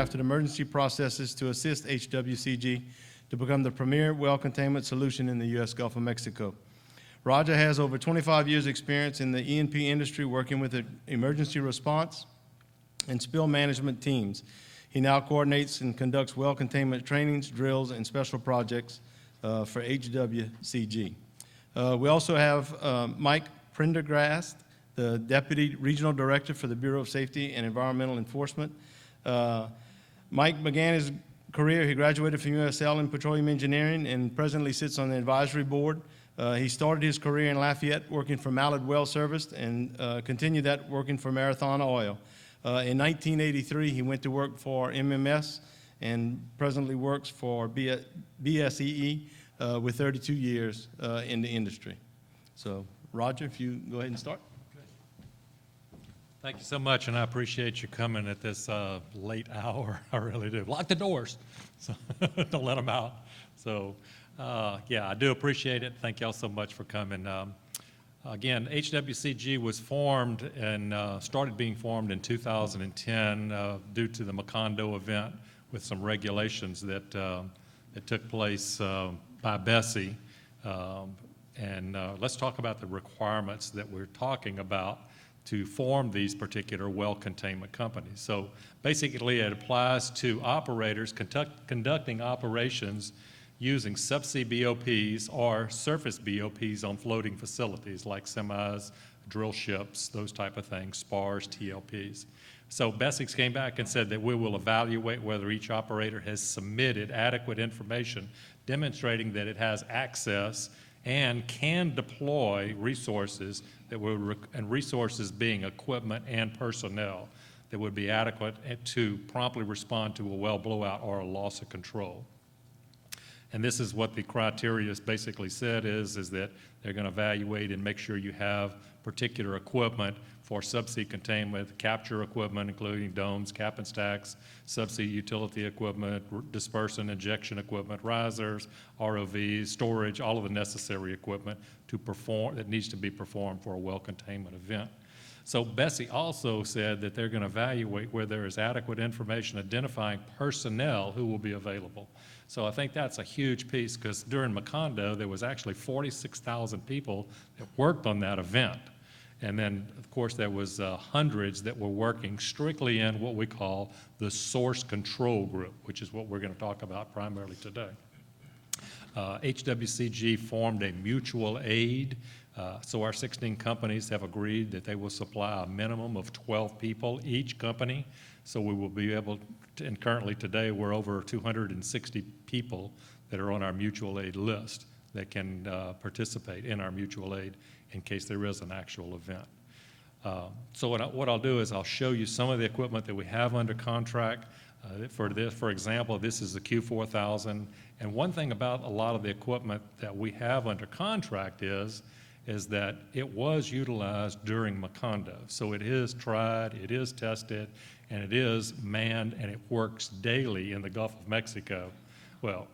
crafted emergency processes to assist HWCG to become the premier well containment solution in the U.S. Gulf of Mexico. Roger has over 25 years' experience in the E&P industry working with the emergency response and spill management teams. He now coordinates and conducts well containment trainings, drills, and special projects for HWCG. We also have Mike Pendergast, the Deputy Regional Director for the Bureau of Safety and Environmental Enforcement. Mike began his career, he graduated from USL in petroleum engineering and presently sits on the advisory board. He started his career in Lafayette working for Mallard Well Service and continued that working for Marathon Oil. In 1983, he went to work for MMS and presently works for BSEE with 32 years in the industry. So, Roger, if you go ahead and start. Thank you so much, and I appreciate you coming at this late hour. I really do. Lock the doors, so don't let them out. So, yeah, I do appreciate it. Thank y'all so much for coming. Again, HWCG was formed and started being formed in 2010 due to the Macondo event with some regulations that took place by BSEE. And let's talk about the requirements that we're talking about to form these particular well containment companies. So basically it applies to operators conducting operations using subsea BOPs or surface BOPs on floating facilities like semis, drill ships, those type of things, spars, TLPs. So BSEE came back and said that we will evaluate whether each operator has submitted adequate information demonstrating that it has access and can deploy resources that will, and resources being equipment and personnel that would be adequate to promptly respond to a well blowout or a loss of control. And this is what the criteria basically said is that they're going to evaluate and make sure you have particular equipment for subsea containment, capture equipment, including domes, cap and stacks, subsea utility equipment, dispersion, injection equipment, risers, ROVs, storage, all of the necessary equipment to perform, that needs to be performed for a well containment event. So BSEE also said that they're going to evaluate where there is adequate information identifying personnel who will be available. So I think that's a huge piece because during Macondo, there was actually 46,000 people that worked on that event. And then, of course, there was hundreds that were working strictly in what we call the source control group, which is what we're going to talk about primarily today. HWCG formed a mutual aid. So our 16 companies have agreed that they will supply a minimum of 12 people each company. So we will be able to, and currently today we're over 260 people that are on our mutual aid list that can participate in our mutual aid in case there is an actual event. So what I'll do is I'll show you some of the equipment that we have under contract. For example, this is the Q4000. And one thing about a lot of the equipment that we have under contract is that it was utilized during Macondo. So it is tried, it is tested, and it is manned, and it works daily in the Gulf of Mexico. Well,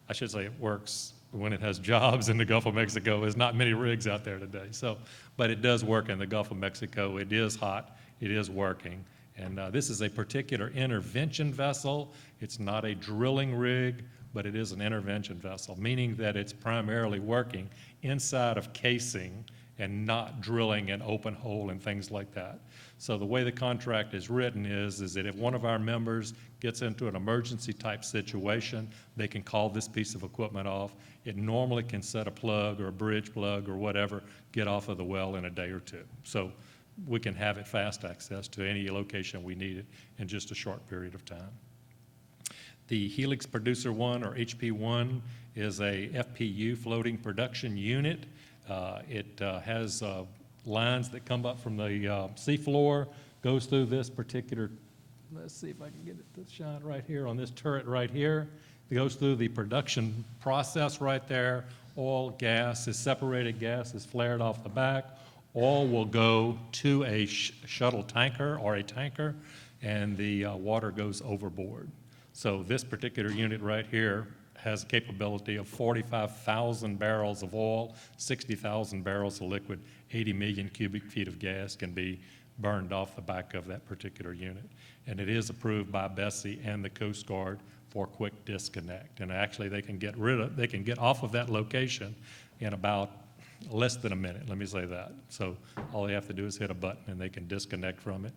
I should say it works when it has jobs in the Gulf of Mexico. There's not many rigs out there today. So, but it does work in the Gulf of Mexico. It is hot, it is working. And this is a particular intervention vessel. It's not a drilling rig, but it is an intervention vessel, meaning that it's primarily working inside of casing and not drilling an open hole and things like that. So the way the contract is written is that if one of our members gets into an emergency type situation, they can call this piece of equipment off. It normally can set a plug or a bridge plug or whatever, get off of the well in a day or two. So we can have it fast access to any location we need it in just a short period of time. The Helix Producer 1 or HP1 is a FPU floating production unit. It has lines that come up from the seafloor, goes through this particular, let's see if I can get it to shine right here on this turret right here. It goes through the production process right there. Oil, gas is separated, gas is flared off the back. Oil will go to a shuttle tanker or a tanker, and the water goes overboard. So this particular unit right here has a capability of 45,000 barrels of oil, 60,000 barrels of liquid, 80 million cubic feet of gas can be burned off the back of that particular unit. And it is approved by BSEE and the Coast Guard for quick disconnect. And actually, they can get off of that location in about less than a minute, let me say that. So all they have to do is hit a button and they can disconnect from it.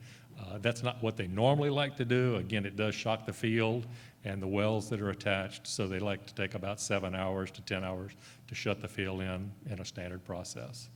That's not what they normally like to do. Again, it does shock the field and the wells that are attached, so they like to take about 7 hours to 10 hours to shut the field in a standard process.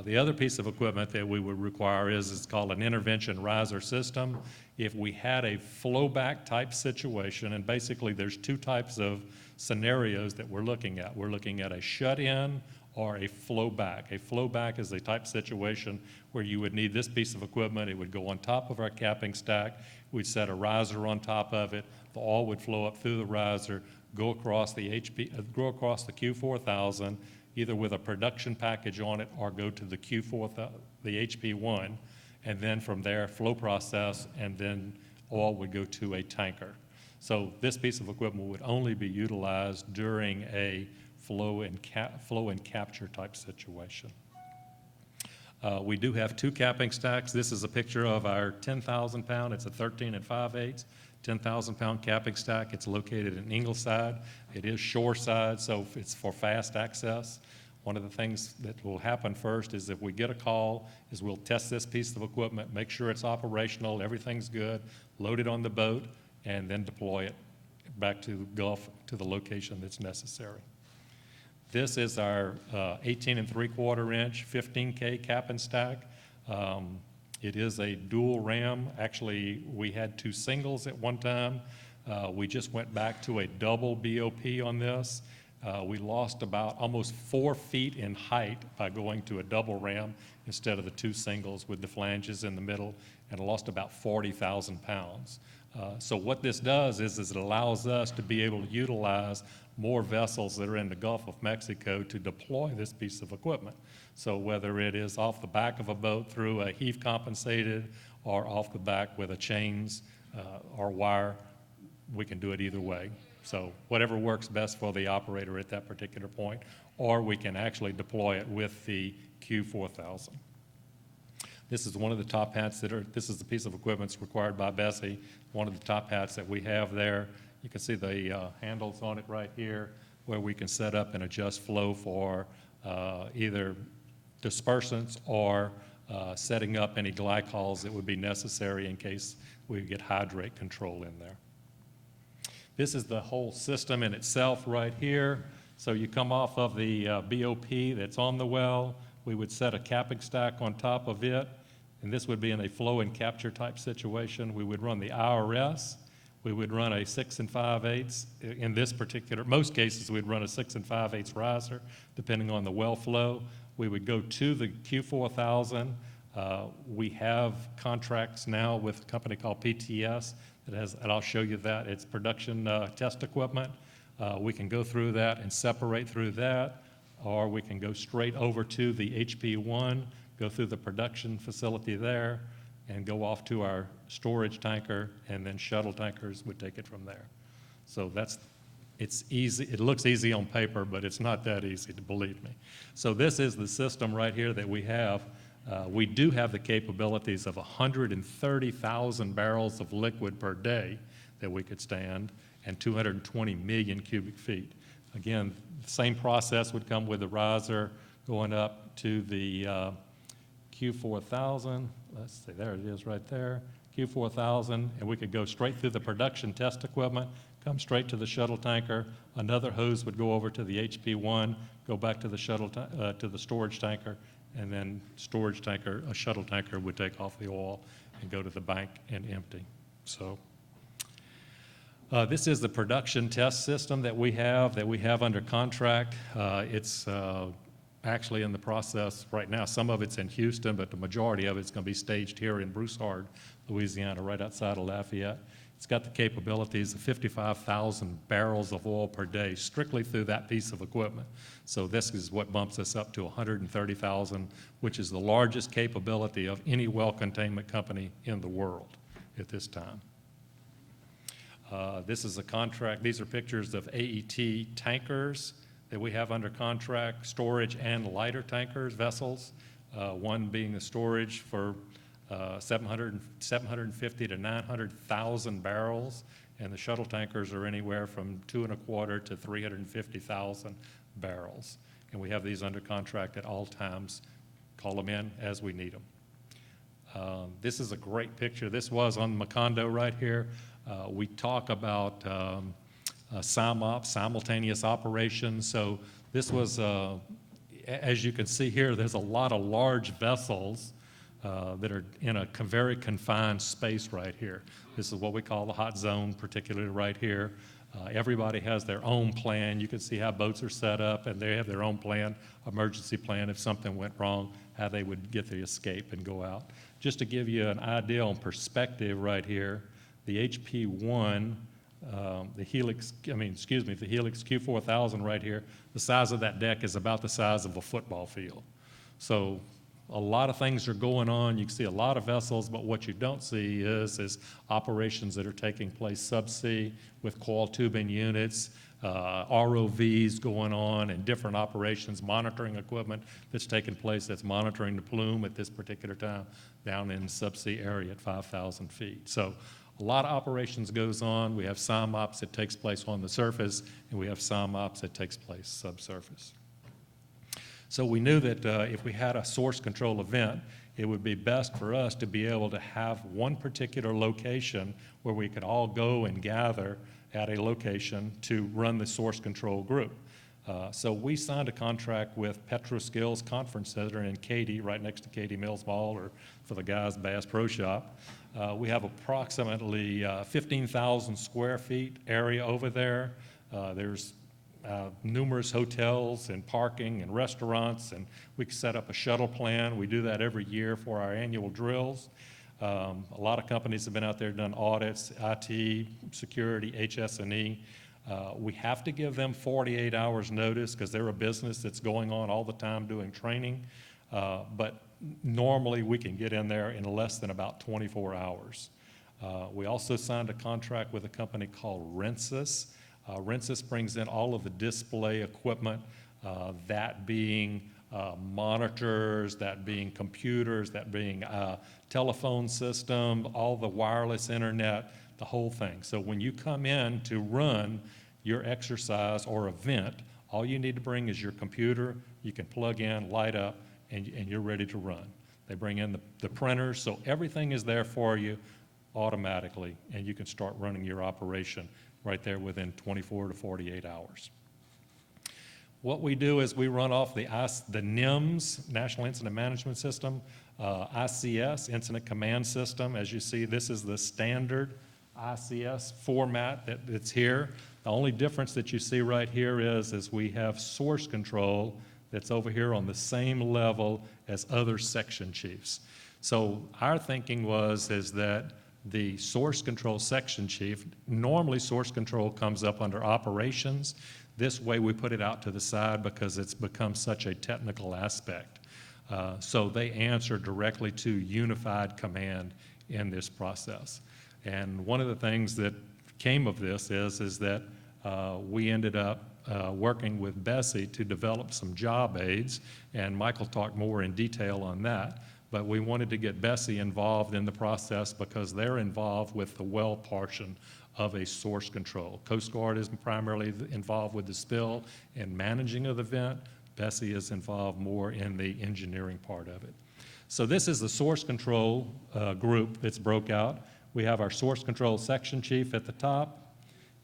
The other piece of equipment that we would require is called an intervention riser system. If we had a flowback type situation, and basically there's two types of scenarios that we're looking at. We're looking at a shut-in or a flowback. A flowback is a type situation where you would need this piece of equipment. It would go on top of our capping stack. We'd set a riser on top of it. The oil would flow up through the riser, go across the Q4000, either with a production package on it or go to the the HP1, and then from there, flow process, and then oil would go to a tanker. So this piece of equipment would only be utilized during a flow and capture type situation. We do have two capping stacks. This is a picture of our 10,000 pound, it's a 13 5/8, 10,000 pound capping stack. It's located in Ingleside. It is shoreside, so it's for fast access. One of the things that will happen first is if we get a call, is we'll test this piece of equipment, make sure it's operational, everything's good, load it on the boat, and then deploy it back to the Gulf to the location that's necessary. This is our 18 3/4 inch, 15K cap and stack. It is a dual ram. Actually, we had two singles at one time. We just went back to a double BOP on this. We lost about almost 4 feet in height by going to a double ram instead of the two singles with the flanges in the middle, and lost about 40,000 pounds. So what this does is it allows us to be able to utilize more vessels that are in the Gulf of Mexico to deploy this piece of equipment. So whether it is off the back of a boat through a heave compensated or off the back with a chains or wire, we can do it either way. So whatever works best for the operator at that particular point, or we can actually deploy it with the Q4000. This is one of the top hats this is the piece of equipment that's required by BSEE, one of the top hats that we have there. You can see the handles on it right here where we can set up and adjust flow for either dispersants or setting up any glycols that would be necessary in case we get hydrate control in there. This is the whole system in itself right here. So you come off of the BOP that's on the well. We would set a capping stack on top of it, and this would be in a flow and capture type situation. We would run the IRS. We would run a 6 5/8. In this particular, most cases, we'd run a 6 5/8 riser, depending on the well flow. We would go to the Q4000. We have contracts now with a company called PTS and I'll show you that. It's production test equipment. We can go through that and separate through that, or we can go straight over to the HP1, go through the production facility there, and go off to our storage tanker, and then shuttle tankers would take it from there. So it's easy. It looks easy on paper, but it's not that easy, to believe me. So this is the system right here that we have. We do have the capabilities of 130,000 barrels of liquid per day that we could stand, and 220 million cubic feet. Again, the same process would come with the riser going up to the Q4000. Let's see, there it is right there, Q4000, and we could go straight through the production test equipment, come straight to the shuttle tanker. Another hose would go over to the HP1, go back to the to the storage tanker, and then storage tanker, a shuttle tanker would take off the oil and go to the bank and empty. So this is the production test system that we have under contract. It's actually in the process right now. Some of it's in Houston, but the majority of it's going to be staged here in Broussard, Louisiana, right outside of Lafayette. It's got the capabilities of 55,000 barrels of oil per day strictly through that piece of equipment. So this is what bumps us up to 130,000, which is the largest capability of any well containment company in the world at this time. This is a contract. These are pictures of AET tankers that we have under contract, storage and lighter tankers, vessels, one being the storage for 750 to 900,000 barrels, and the shuttle tankers are anywhere from 2.25 to 350,000 barrels. And we have these under contract at all times. Call them in as we need them. This is a great picture. This was on Macondo right here. We talk about SIMOP, simultaneous operations. So this was, as you can see here, there's a lot of large vessels that are in a very confined space right here. This is what we call the hot zone, particularly right here. Everybody has their own plan. You can see how boats are set up, and they have their own plan, emergency plan if something went wrong, how they would get the escape and go out. Just to give you an idea on perspective right here, the HP1, the Helix Q4000 right here, the size of that deck is about the size of a football field. So a lot of things are going on. You can see a lot of vessels, but what you don't see is operations that are taking place subsea with coil tubing units, ROVs going on, and different operations, monitoring equipment that's taking place that's monitoring the plume at this particular time down in the subsea area at 5,000 feet. So a lot of operations goes on. We have SIMOPS that takes place on the surface, and we have SIMOPS that takes place subsurface. So we knew that if we had a source control event, it would be best for us to be able to have one particular location where we could all go and gather at a location to run the source control group. So we signed a contract with Petroskills Conference Center in Katy, right next to Katy Mills Mall, or for the guys, Bass Pro Shop. We have approximately 15,000 square feet area over there. There's numerous hotels and parking and restaurants, and we can set up a shuttle plan. We do that every year for our annual drills. A lot of companies have been out there, done audits, IT, security, HS&E. We have to give them 48 hours notice because they're a business that's going on all the time doing training. But normally we can get in there in less than about 24 hours. We also signed a contract with a company called Rensis. Rensis brings in all of the display equipment, that being monitors, that being computers, that being telephone system, all the wireless internet, the whole thing. So when you come in to run your exercise or event, all you need to bring is your computer. You can plug in, light up, and you're ready to run. They bring in the printers, so everything is there for you automatically, and you can start running your operation right there within 24 to 48 hours. What we do is we run off the NIMS, National Incident Management System, ICS, Incident Command System. As you see, this is the standard ICS format that's here. The only difference that you see right here is we have source control that's over here on the same level as other section chiefs. So our thinking is that the source control section chief, normally source control comes up under operations. This way we put it out to the side because it's become such a technical aspect. So they answer directly to unified command in this process. And one of the things that came of this is that we ended up working with BSEE to develop some job aids, and Michael talked more in detail on that. But we wanted to get BSEE involved in the process because they're involved with the well portion of a source control. Coast Guard is primarily involved with the spill and managing of the event. BSEE is involved more in the engineering part of it. So this is the source control group that's broke out. We have our source control section chief at the top,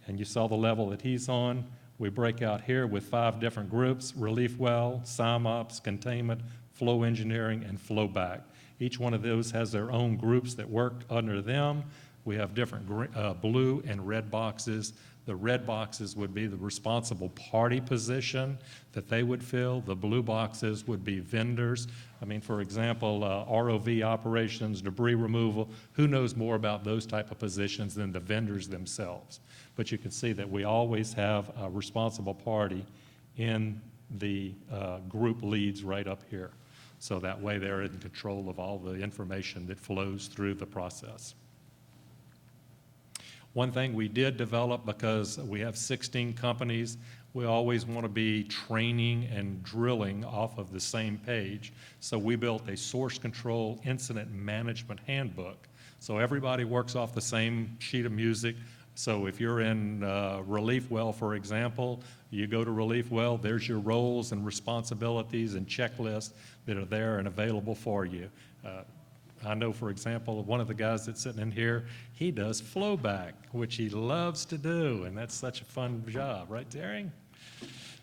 and you saw the level that he's on. We break out here with 5 different groups: relief well, SIMOPS, containment, flow engineering, and flow back. Each one of those has their own groups that work under them. We have different blue and red boxes. The red boxes would be the responsible party position that they would fill. The blue boxes would be vendors. I mean, for example, ROV operations, debris removal. Who knows more about those type of positions than the vendors themselves? But you can see that we always have a responsible party in the group leads right up here. So that way they're in control of all the information that flows through the process. One thing we did develop, because we have 16 companies, we always want to be training and drilling off of the same page. So we built a source control incident management handbook. So everybody works off the same sheet of music. So if you're in relief well, for example, you go to relief well, there's your roles and responsibilities and checklists that are there and available for you. I know, for example, one of the guys that's sitting in here, he does flowback, which he loves to do, and that's such a fun job, right, Terry?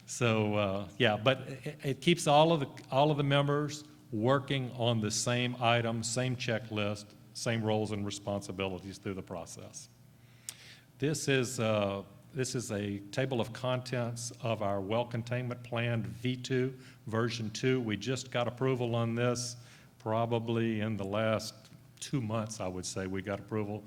So, yeah, but it keeps all of the members working on the same item, same checklist, same roles and responsibilities through the process. This is a table of contents of our well containment plan V2, version 2. We just got approval on this probably in the last 2 months, I would say we got approval.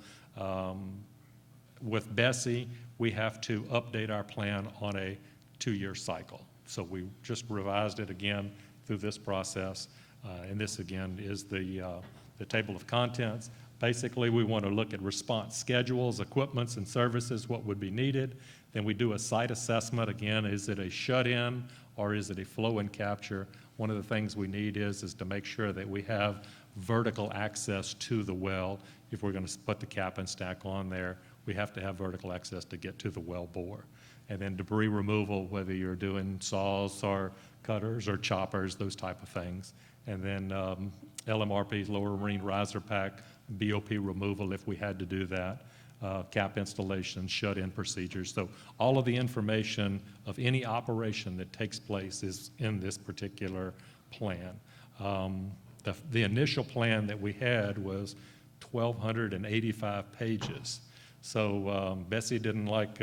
With BSEE, we have to update our plan on a 2-year cycle. So we just revised it again through this process. And this, again, is the table of contents. Basically, we want to look at response schedules, equipments, and services, what would be needed. Then we do a site assessment. Again, is it a shut-in or is it a flow-in capture? One of the things we need is to make sure that we have vertical access to the well. If we're going to put the cap and stack on there, we have to have vertical access to get to the well bore. And then debris removal, whether you're doing saws or cutters or choppers, those type of things. And then LMRPs, lower marine riser pack, BOP removal if we had to do that, cap installation, shut-in procedures. So all of the information of any operation that takes place is in this particular plan. The initial plan that we had was 1,285 pages. So BSEE didn't like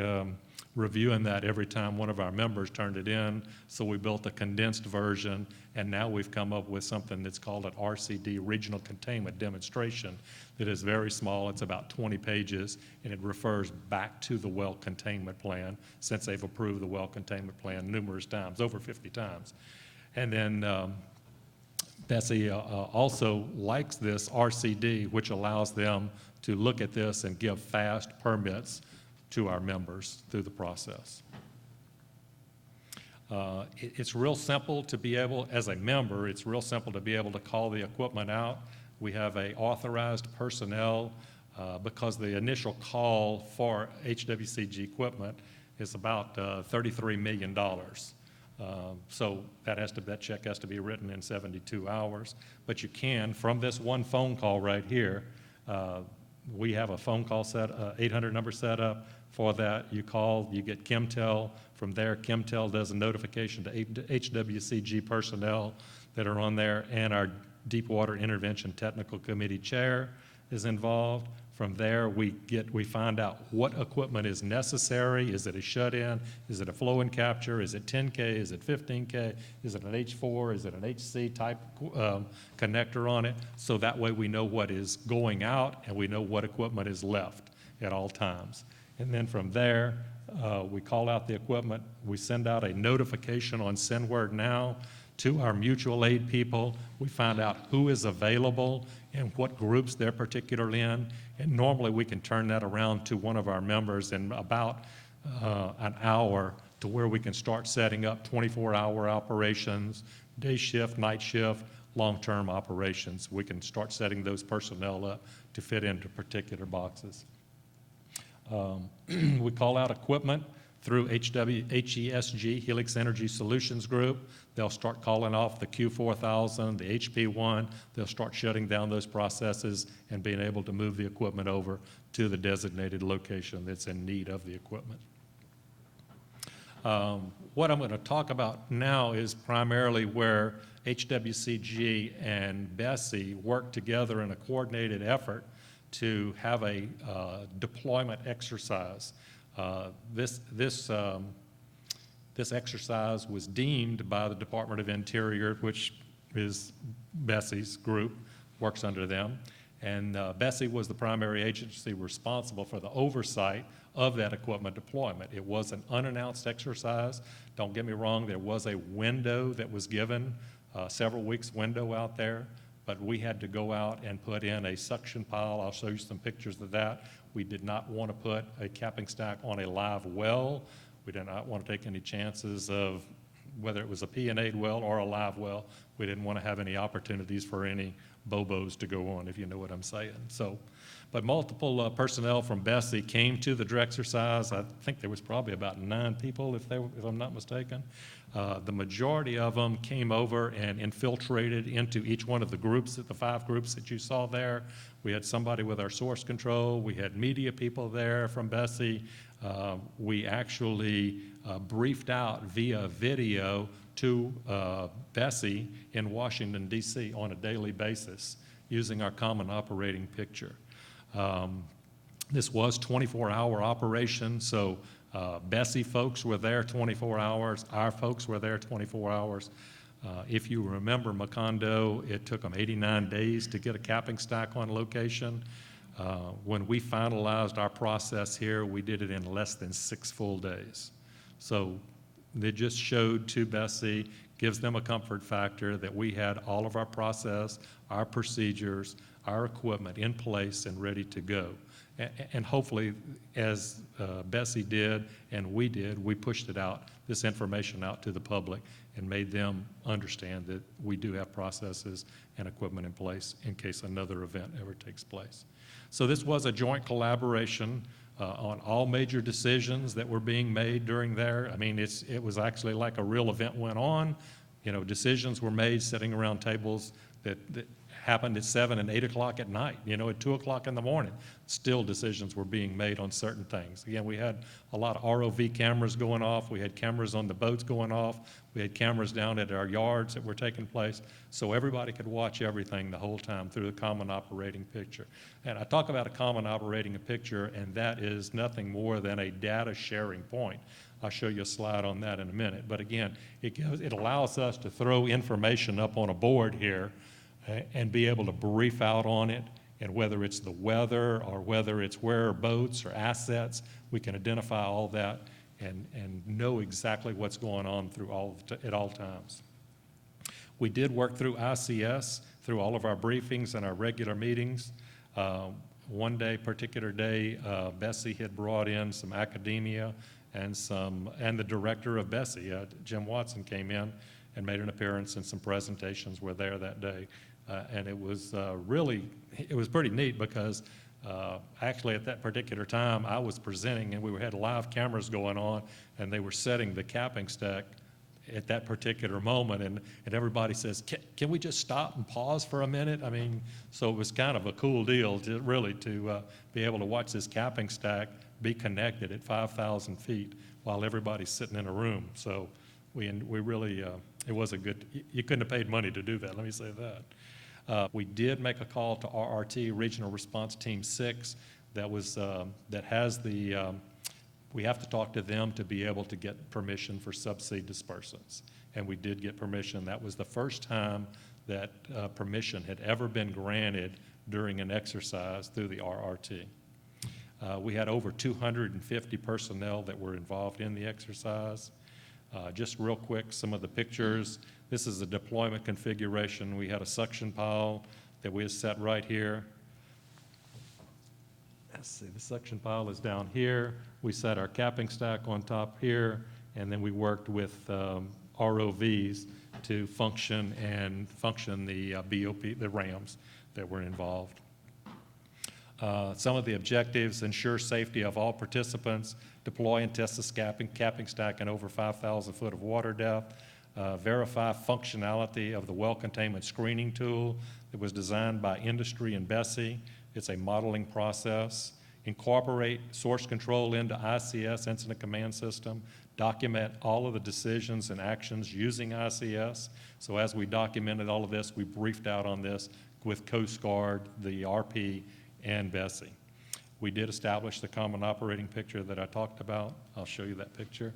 reviewing that every time one of our members turned it in, so we built a condensed version, and now we've come up with something that's called an RCD, Regional Containment Demonstration, that is very small. It's about 20 pages, and it refers back to the well containment plan, since they've approved the well containment plan numerous times, over 50 times. And then BSEE also likes this RCD, which allows them to look at this and give fast permits to our members through the process. It's real simple to be able, as a member, it's real simple to be able to call the equipment out. We have a authorized personnel because the initial call for HWCG equipment is about $33 million. So that check has to be written in 72 hours. But you can, from this one phone call right here, we have a phone call 800 number set up for that. You call, you get Chemtel. From there, Chemtel does a notification to HWCG personnel that are on there, and our Deepwater Intervention Technical Committee chair is involved. From there, we find out what equipment is necessary. Is it a shut-in? Is it a flow-in capture? Is it 10K? Is it 15K? Is it an H4? Is it an HC type connector on it? So that way we know what is going out and we know what equipment is left at all times. And then from there, we call out the equipment. We send out a notification on SendWord Now to our mutual aid people. We find out who is available and what groups they're particularly in. And normally we can turn that around to one of our members in about an hour, to where we can start setting up 24-hour operations, day shift, night shift, long-term operations. We can start setting those personnel up to fit into particular boxes. We call out equipment through HESG, Helix Energy Solutions Group. They'll start calling off the Q4000, the HP1. They'll start shutting down those processes and being able to move the equipment over to the designated location that's in need of the equipment. What I'm going to talk about now is primarily where HWCG and BSEE work together in a coordinated effort to have a deployment exercise. This exercise was deemed by the Department of Interior, which is BSEE's group, works under them, and BSEE was the primary agency responsible for the oversight of that equipment deployment. It was an unannounced exercise. Don't get me wrong, there was a window that was given, several weeks window out there, but we had to go out and put in a suction pile. I'll show you some pictures of that. We did not want to put a capping stack on a live well. We did not want to take any chances of whether it was a P&A well or a live well. We didn't want to have any opportunities for any bobos to go on, if you know what I'm saying. So, but multiple personnel from BSEE came to the exercise. I think there was probably about 9 people, if I'm not mistaken. The majority of them came over and infiltrated into each one of the groups, the 5 groups that you saw there. We had somebody with our source control. We had media people there from BSEE. We actually briefed out via video to BSEE in Washington, D.C. on a daily basis using our common operating picture. This was 24-hour operation, so BSEE folks were there 24 hours. Our folks were there 24 hours. If you remember Macondo, it took them 89 days to get a capping stack on location. When we finalized our process here, we did it in less than 6 full days. So they just showed to BSEE, gives them a comfort factor that we had all of our process, our procedures, our equipment in place and ready to go. And hopefully, as BSEE did and we did, we pushed it out, this information out to the public and made them understand that we do have processes and equipment in place in case another event ever takes place. So this was a joint collaboration on all major decisions that were being made during there. I mean, it was actually like a real event went on. You know, decisions were made sitting around tables that happened at 7 and 8 o'clock at night, you know, at 2 o'clock in the morning. Still decisions were being made on certain things. Again, we had a lot of ROV cameras going off. We had cameras on the boats going off. We had cameras down at our yards that were taking place. So everybody could watch everything the whole time through the common operating picture. And I talk about a common operating picture, and that is nothing more than a data sharing point. I'll show you a slide on that in a minute. But again, it allows us to throw information up on a board here and be able to brief out on it, and whether it's the weather or whether it's where boats or assets, we can identify all that and know exactly what's going on at all times. We did work through ICS through all of our briefings and our regular meetings. One particular day, BSEE had brought in some academia and the director of BSEE, Jim Watson, came in and made an appearance, and some presentations were there that day. And it was it was pretty neat because actually at that particular time I was presenting and we had live cameras going on and they were setting the capping stack at that particular moment, and everybody says, can we just stop and pause for a minute? I mean, so it was kind of a cool deal to be able to watch this capping stack be connected at 5,000 feet while everybody's sitting in a room. So we really, it was a good, you couldn't have paid money to do that, let me say that. We did make a call to RRT, Regional Response Team 6, that has the, we have to talk to them to be able to get permission for subsea dispersants. And we did get permission. That was the first time that permission had ever been granted during an exercise through the RRT. We had over 250 personnel that were involved in the exercise. Just real quick, some of the pictures. This is the deployment configuration. We had a suction pile that we had set right here. Let's see, the suction pile is down here. We set our capping stack on top here, and then we worked with ROVs to function the BOP, the rams that were involved. Some of the objectives: ensure safety of all participants, deploy and test the capping stack in over 5,000 foot of water depth, verify functionality of the well containment screening tool that was designed by industry and BSEE. It's a modeling process. Incorporate source control into ICS, Incident Command System. Document all of the decisions and actions using ICS. So as we documented all of this, we briefed out on this with Coast Guard, the RP, and BSEE. We did establish the common operating picture that I talked about. I'll show you that picture.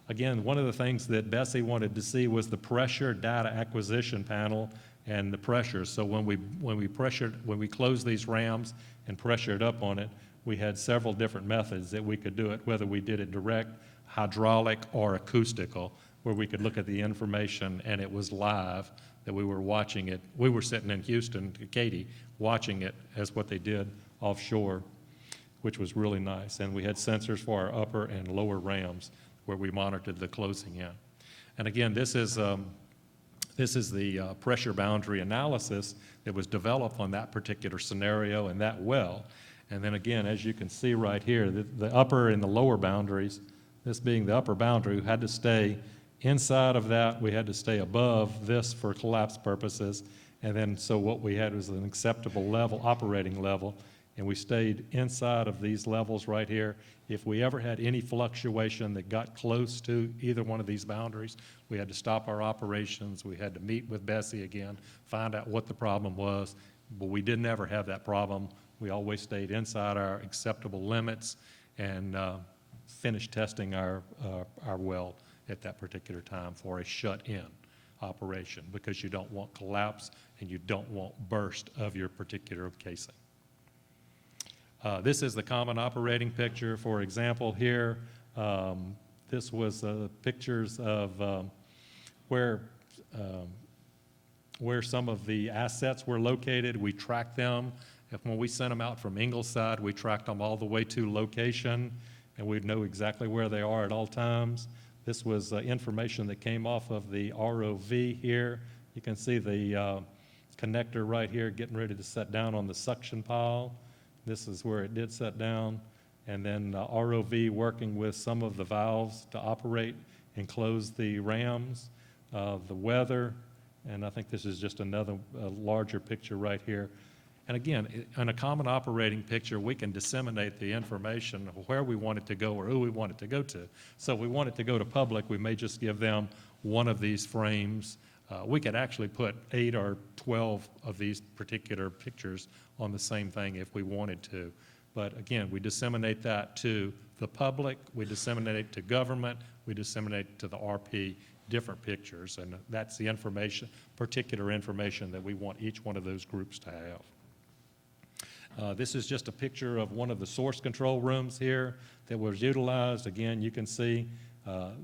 Again, one of the things that BSEE wanted to see was the pressure data acquisition panel and the pressure. So when we closed these rams and pressured up on it, we had several different methods that we could do it, whether we did it direct, hydraulic, or acoustical, where we could look at the information and it was live, that we were watching it. We were sitting in Houston, Katy, watching it as what they did offshore, which was really nice. And we had sensors for our upper and lower rams where we monitored the closing in. And again, this is the pressure boundary analysis that was developed on that particular scenario and that well. And then again, as you can see right here, the upper and the lower boundaries, this being the upper boundary, we had to stay inside of that. We had to stay above this for collapse purposes. And then so what we had was an acceptable level, operating level, and we stayed inside of these levels right here. If we ever had any fluctuation that got close to either one of these boundaries, we had to stop our operations. We had to meet with BSEE again, find out what the problem was, but we didn't ever have that problem. We always stayed inside our acceptable limits and finished testing our well at that particular time for a shut-in operation, because you don't want collapse and you don't want burst of your particular casing. This is the common operating picture. For example, here, this was pictures of where some of the assets were located. We tracked them. When we sent them out from Ingleside, we tracked them all the way to location, and we'd know exactly where they are at all times. This was information that came off of the ROV here. You can see the connector right here getting ready to set down on the suction pile. This is where it did set down. And then ROV working with some of the valves to operate and close the rams, the weather, and I think this is just another larger picture right here. And again, in a common operating picture, we can disseminate the information of where we want it to go or who we want it to go to. So if we want it to go to public, we may just give them one of these frames. We could actually put 8 or 12 of these particular pictures on the same thing if we wanted to. But again, we disseminate that to the public, we disseminate it to government, we disseminate it to the RP, different pictures, and that's the information, particular information that we want each one of those groups to have. This is just a picture of one of the source control rooms here that was utilized. Again, you can see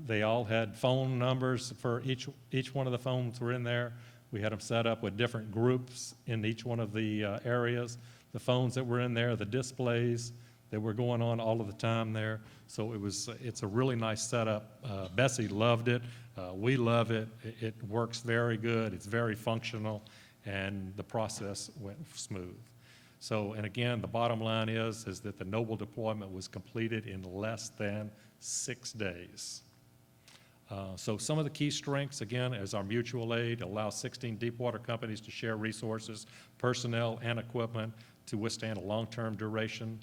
they all had phone numbers for each one of the phones were in there. We had them set up with different groups in each one of the areas. The phones that were in there, the displays that were going on all of the time there. So it's a really nice setup. BSEE loved it. We love it. It works very good. It's very functional, and the process went smooth. So, and again, the bottom line is that the Noble deployment was completed in less than 6 days. So some of the key strengths, again, is our mutual aid, allows 16 deepwater companies to share resources, personnel, and equipment to withstand a long-term duration.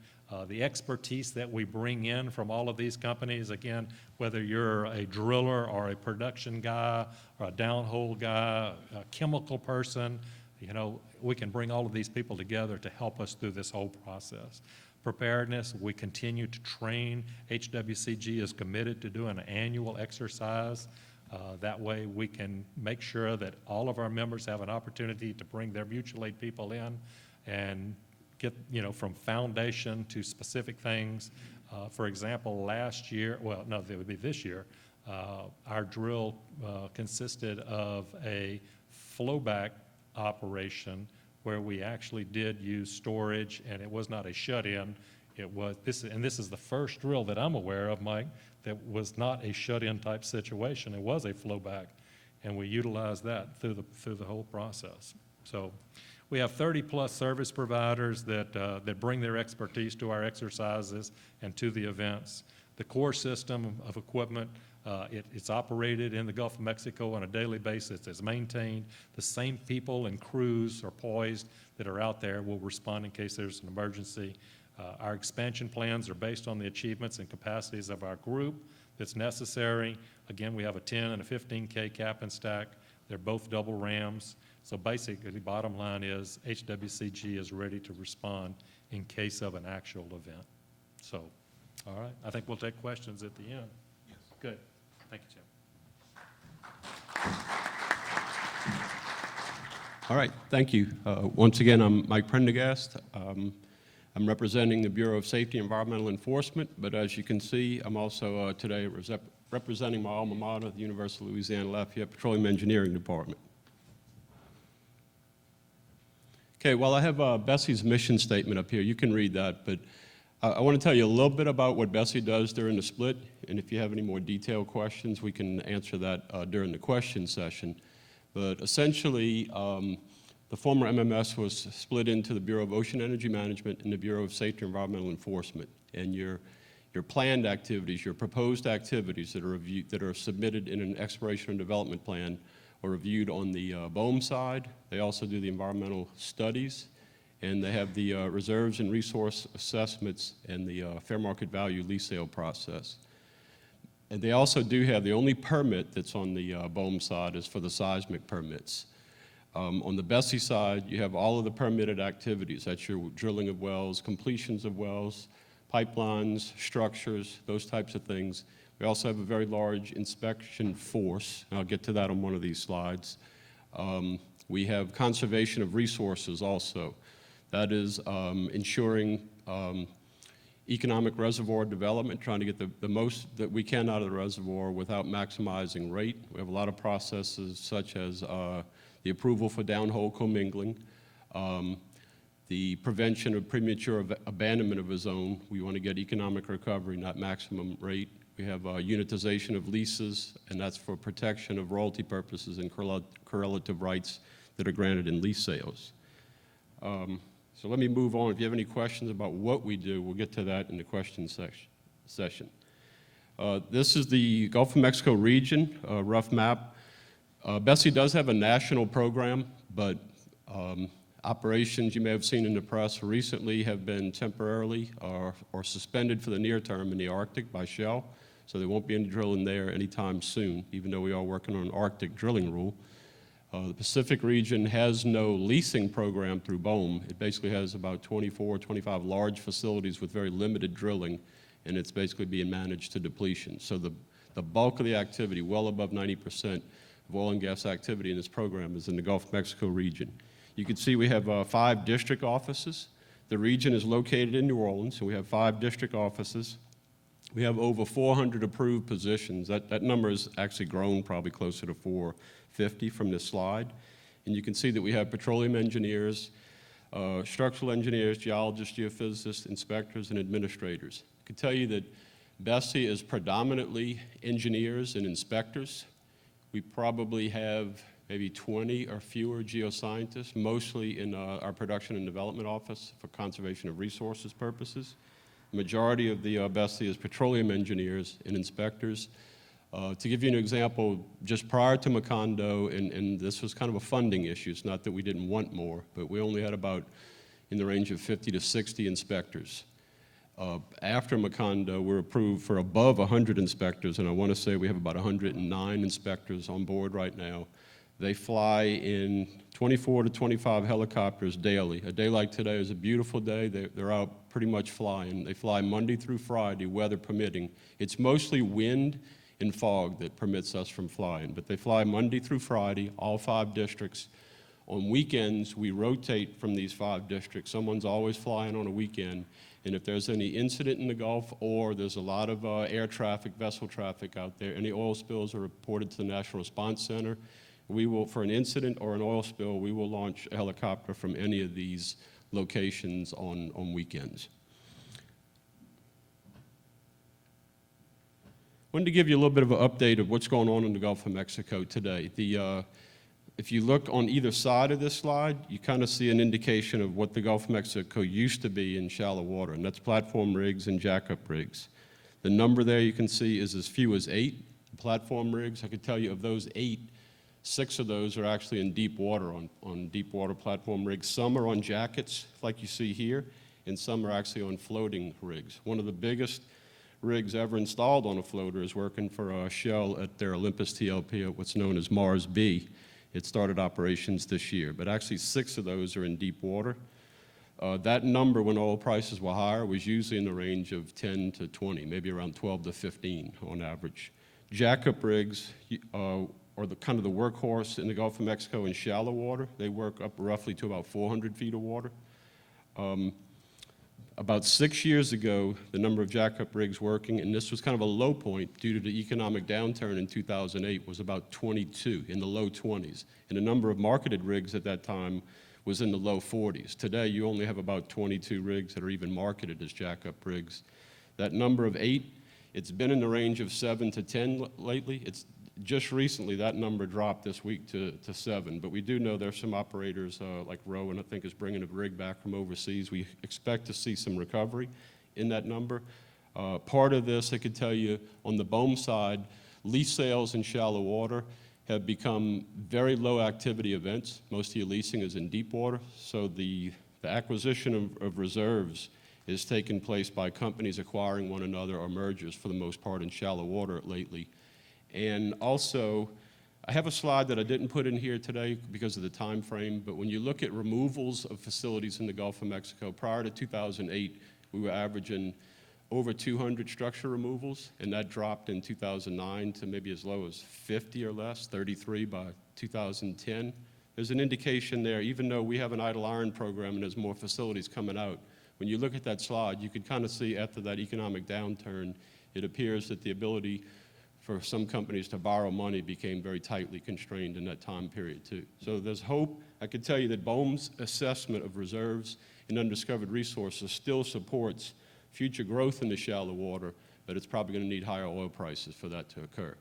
The expertise that we bring in from all of these companies, again, whether you're a driller or a production guy or a downhole guy, a chemical person, you know, we can bring all of these people together to help us through this whole process. Preparedness, we continue to train. HWCG is committed to doing an annual exercise. That way we can make sure that all of our members have an opportunity to bring their mutual aid people in and get, you know, from foundation to specific things. For example, last year, well, no, it would be this year, our drill consisted of a flowback operation where we actually did use storage, and it was not a shut-in. It was this, and this is the first drill that I'm aware of, Mike, that was not a shut-in type situation. It was a flowback, and we utilized that through the whole process. So we have 30-plus service providers that bring their expertise to our exercises and to the events. The core system of equipment, it's operated in the Gulf of Mexico on a daily basis. It's maintained. The same people and crews are poised that are out there will respond in case there's an emergency. Our expansion plans are based on the achievements and capacities of our group that's necessary. Again, we have a 10 and a 15K cap and stack. They're both double rams. So basically, the bottom line is HWCG is ready to respond in case of an actual event. So, all right, I think we'll take questions at the end. Yes. Good. Thank you, Jim. All right, thank you. Once again, I'm Mike Pendergast. I'm representing the Bureau of Safety and Environmental Enforcement, but as you can see, I'm also today representing my alma mater, the University of Louisiana Lafayette Petroleum Engineering Department. Okay, well, I have BSEE's mission statement up here. You can read that, but I want to tell you a little bit about what BSEE does during the split, and if you have any more detailed questions, we can answer that during the question session. But essentially, the former MMS was split into the Bureau of Ocean Energy Management and the Bureau of Safety and Environmental Enforcement. And your planned activities, your proposed activities that are submitted in an exploration and development plan are reviewed on the BOEM side. They also do the environmental studies, and they have the reserves and resource assessments and the fair market value lease sale process. And they also do have the only permit that's on the BOEM side is for the seismic permits. On the BSEE side, you have all of the permitted activities. That's your drilling of wells, completions of wells, pipelines, structures, those types of things. We also have a very large inspection force. I'll get to that on one of these slides. We have conservation of resources also. That is ensuring economic reservoir development, trying to get the most that we can out of the reservoir without maximizing rate. We have a lot of processes such as the approval for downhole commingling, the prevention of premature abandonment of a zone. We want to get economic recovery, not maximum rate. We have unitization of leases, and that's for protection of royalty purposes and correlative rights that are granted in lease sales. So let me move on. If you have any questions about what we do, we'll get to that in the question session. This is the Gulf of Mexico region, rough map. BSEE does have a national program, but operations you may have seen in the press recently have been temporarily or suspended for the near term in the Arctic by Shell, so there won't be any drilling there anytime soon, even though we are working on an Arctic drilling rule. The Pacific region has no leasing program through BOEM. It basically has about 24, 25 large facilities with very limited drilling, and it's basically being managed to depletion. So the bulk of the activity, well above 90% of oil and gas activity in this program, is in the Gulf of Mexico region. You can see we have 5 district offices. The region is located in New Orleans, so we have 5 district offices. We have over 400 approved positions. That number has actually grown probably closer to 450 from this slide. And you can see that we have petroleum engineers, structural engineers, geologists, geophysicists, inspectors, and administrators. I can tell you that BSEE is predominantly engineers and inspectors. We probably have maybe 20 or fewer geoscientists, mostly in our production and development office for conservation of resources purposes. The majority of the BSEE is petroleum engineers and inspectors. To give you an example, just prior to Macondo, and this was kind of a funding issue, it's not that we didn't want more, but we only had about in the range of 50 to 60 inspectors. After Macondo, we're approved for above 100 inspectors, and I want to say we have about 109 inspectors on board right now. They fly in 24 to 25 helicopters daily. A day like today is a beautiful day. They're out pretty much flying. They fly Monday through Friday, weather permitting. It's mostly wind and fog that permits us from flying, but they fly Monday through Friday, all 5 districts. On weekends, we rotate from these 5 districts. Someone's always flying on a weekend, and if there's any incident in the Gulf or there's a lot of air traffic, vessel traffic out there, any oil spills are reported to the National Response Center. We will, for an incident or an oil spill, we will launch a helicopter from any of these locations on weekends. Wanted to give you a little bit of an update of what's going on in the Gulf of Mexico today. If you look on either side of this slide, you kind of see an indication of what the Gulf of Mexico used to be in shallow water, and that's platform rigs and jackup rigs. The number there you can see is as few as 8 platform rigs. I could tell you of those 8, 6 of those are actually in deep water on deep water platform rigs. Some are on jackets, like you see here, and some are actually on floating rigs. One of the biggest rigs ever installed on a floater is working for Shell at their Olympus TLP at what's known as Mars B. It started operations this year, but actually 6 of those are in deep water. That number, when oil prices were higher, was usually in the range of 10 to 20, maybe around 12 to 15 on average. Jackup rigs are the kind of the workhorse in the Gulf of Mexico in shallow water. They work up roughly to about 400 feet of water. About 6 years ago, the number of jackup rigs working, and this was kind of a low point due to the economic downturn in 2008, was about 22, in the low 20s. And the number of marketed rigs at that time was in the low 40s. Today, you only have about 22 rigs that are even marketed as jackup rigs. That number of 8, it's been in the range of 7 to 10 lately. It's just recently that number dropped this week to 7, but we do know there's some operators like Rowan, I think, is bringing a rig back from overseas. We expect to see some recovery in that number. Part of this, I could tell you, on the BOEM side, lease sales in shallow water have become very low activity events. Most of your leasing is in deep water, so the acquisition of reserves is taking place by companies acquiring one another or mergers for the most part in shallow water lately. And also, I have a slide that I didn't put in here today because of the time frame, but when you look at removals of facilities in the Gulf of Mexico, prior to 2008, we were averaging over 200 structure removals, and that dropped in 2009 to maybe as low as 50 or less, 33 by 2010. There's an indication there, even though we have an idle iron program and there's more facilities coming out, when you look at that slide, you could kind of see after that economic downturn, it appears that the ability for some companies to borrow money became very tightly constrained in that time period too. So there's hope. I could tell you that BOEM's assessment of reserves and undiscovered resources still supports future growth in the shallow water, but it's probably going to need higher oil prices for that to occur.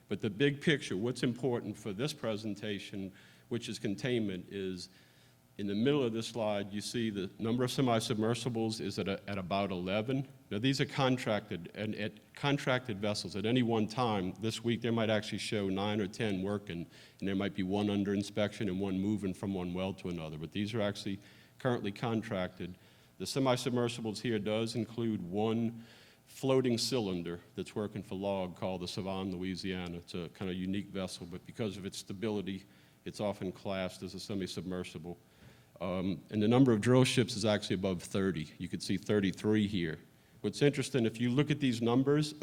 But the big picture, what's important for this presentation, which is containment, is in the middle of this slide, you see the number of semi-submersibles is at about 11. Now, these are contracted, and at contracted vessels. At any one time, this week, they might actually show 9 or 10 working, and there might be one under inspection and one moving from one well to another. But these are actually currently contracted. The semi-submersibles here does include one floating cylinder that's working for LOG called the Savannah, Louisiana. It's a kind of unique vessel, but because of its stability, it's often classed as a semi-submersible. And the number of drill ships is actually above 30. You could see 33 here. What's interesting, if you look at these numbers,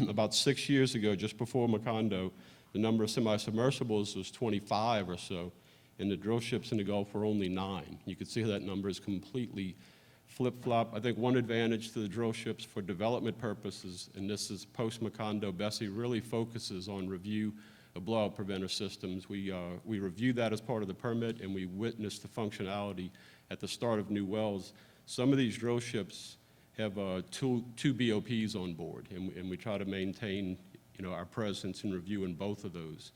about 6 years ago, just before Macondo, the number of semi-submersibles was 25 or so, and the drill ships in the Gulf were only 9. You can see how that number is completely flip-flop. I think one advantage to the drill ships for development purposes, and this is post-Macondo, BSEE really focuses on review of blowout preventer systems. We review that as part of the permit, and we witness the functionality at the start of new wells. Some of these drill ships have two BOPs on board, and we try to maintain, our presence and review in both of those.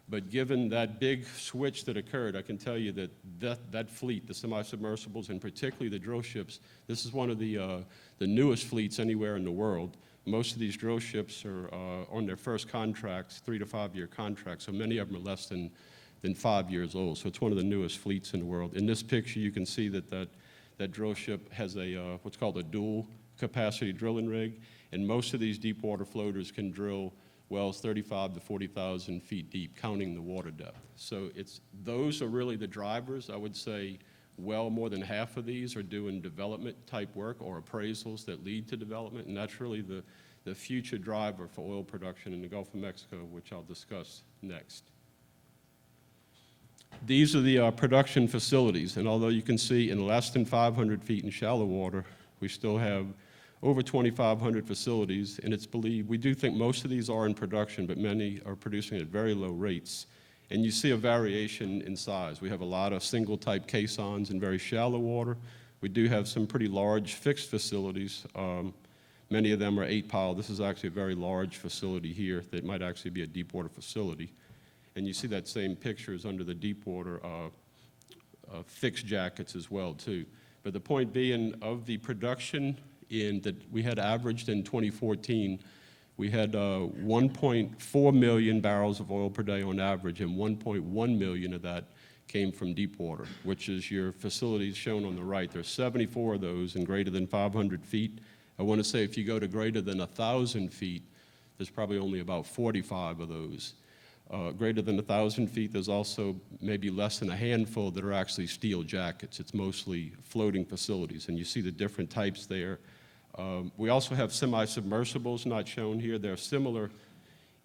But given that big switch that occurred, I can tell you that fleet, the semi-submersibles, and particularly the drill ships, this is one of the newest fleets anywhere in the world. Most of these drill ships are on their first contracts, 3 to 5 year contracts, so many of them are less than 5 years old. So it's one of the newest fleets in the world. In this picture, you can see that drill ship has a what's called a dual capacity drilling rig, and most of these deep water floaters can drill wells 35 to 40,000 feet deep, counting the water depth. So those are really the drivers. I would say well more than half of these are doing development type work or appraisals that lead to development, and that's really the future driver for oil production in the Gulf of Mexico, which I'll discuss next. These are the production facilities, and although you can see in less than 500 feet in shallow water, we still have over 2,500 facilities, and it's believed, we do think most of these are in production, but many are producing at very low rates. And you see a variation in size. We have a lot of single-type caissons in very shallow water. We do have some pretty large fixed facilities. Many of them are 8-pile. This is actually a very large facility here that might actually be a deep-water facility. And you see that same picture is under the deep-water fixed jackets as well, too. But the point being, of the production that we had averaged in 2014, we had 1.4 million barrels of oil per day on average, and 1.1 million of that came from deep water, which is your facilities shown on the right. There's 74 of those in greater than 500 feet. I want to say if you go to greater than 1,000 feet, there's probably only about 45 of those. Greater than 1,000 feet, there's also maybe less than a handful that are actually steel jackets. It's mostly floating facilities, and you see the different types there. We also have semi-submersibles not shown here. They're similar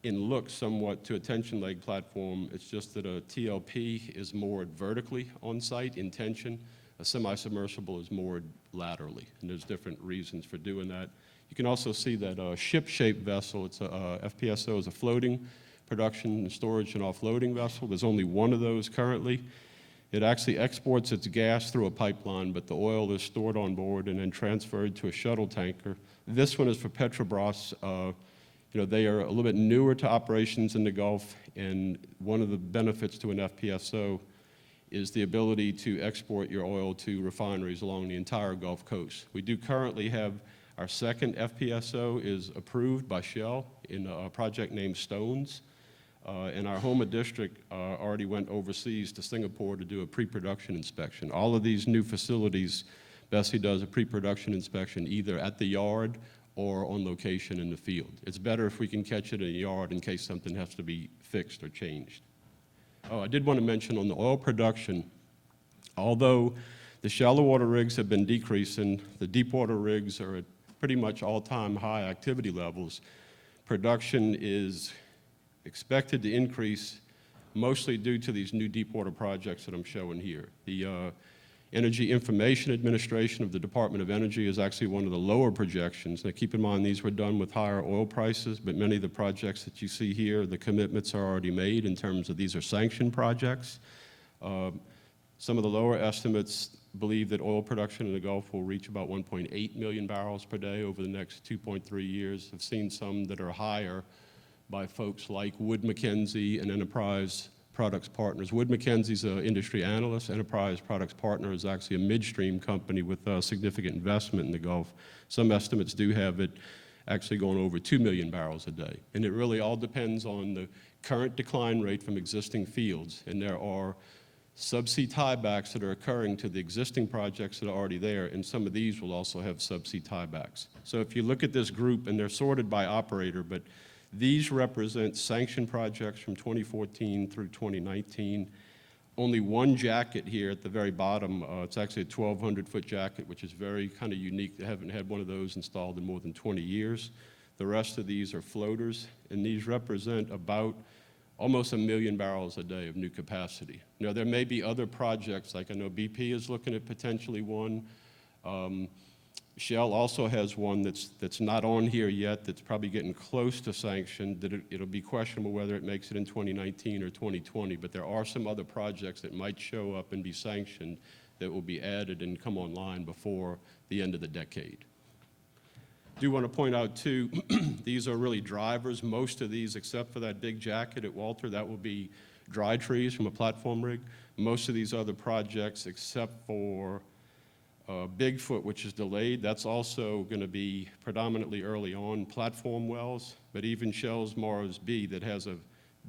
in look somewhat to a tension leg platform. It's just that a TLP is moored vertically on site in tension. A semi-submersible is moored laterally, and there's different reasons for doing that. You can also see that ship-shaped vessel, it's a FPSO, is a floating production and storage and offloading vessel. There's only one of those currently. It actually exports its gas through a pipeline, but the oil is stored on board and then transferred to a shuttle tanker. This one is for Petrobras. They are a little bit newer to operations in the Gulf, and one of the benefits to an FPSO is the ability to export your oil to refineries along the entire Gulf Coast. We do currently have our second FPSO is approved by Shell in a project named Stones. And our Homa district already went overseas to Singapore to do a pre-production inspection. All of these new facilities, BSEE does a pre-production inspection either at the yard or on location in the field. It's better if we can catch it in a yard in case something has to be fixed or changed. Oh, I did want to mention on the oil production, although the shallow water rigs have been decreasing, the deep water rigs are at pretty much all-time high activity levels. Production is expected to increase mostly due to these new deep water projects that I'm showing here. The Energy Information Administration of the Department of Energy is actually one of the lower projections. Now keep in mind these were done with higher oil prices, but many of the projects that you see here, the commitments are already made in terms of these are sanctioned projects. Some of the lower estimates believe that oil production in the Gulf will reach about 1.8 million barrels per day over the next 2.3 years. I've seen some that are higher by folks like Wood Mackenzie and Enterprise Products Partners. Wood Mackenzie's an industry analyst. Enterprise Products Partners is actually a midstream company with significant investment in the Gulf. Some estimates do have it actually going over 2 million barrels a day. And it really all depends on the current decline rate from existing fields. And there are subsea tiebacks that are occurring to the existing projects that are already there, and some of these will also have subsea tiebacks. So if you look at this group, and they're sorted by operator, but these represent sanctioned projects from 2014 through 2019. Only one jacket here at the very bottom, it's actually a 1,200-foot jacket, which is very kind of unique. They haven't had one of those installed in more than 20 years. The rest of these are floaters, and these represent about almost 1 million barrels a day of new capacity. Now, there may be other projects, like I know BP is looking at potentially one. Shell also has one that's not on here yet, that's probably getting close to sanction, that it'll be questionable whether it makes it in 2019 or 2020, but there are some other projects that might show up and be sanctioned that will be added and come online before the end of the decade. I do want to point out too, these are really drivers. Most of these, except for that big jacket at Walter, that will be dry trees from a platform rig. Most of these other projects, except for Bigfoot, which is delayed, that's also going to be predominantly early on platform wells, but even Shell's Mars B that has a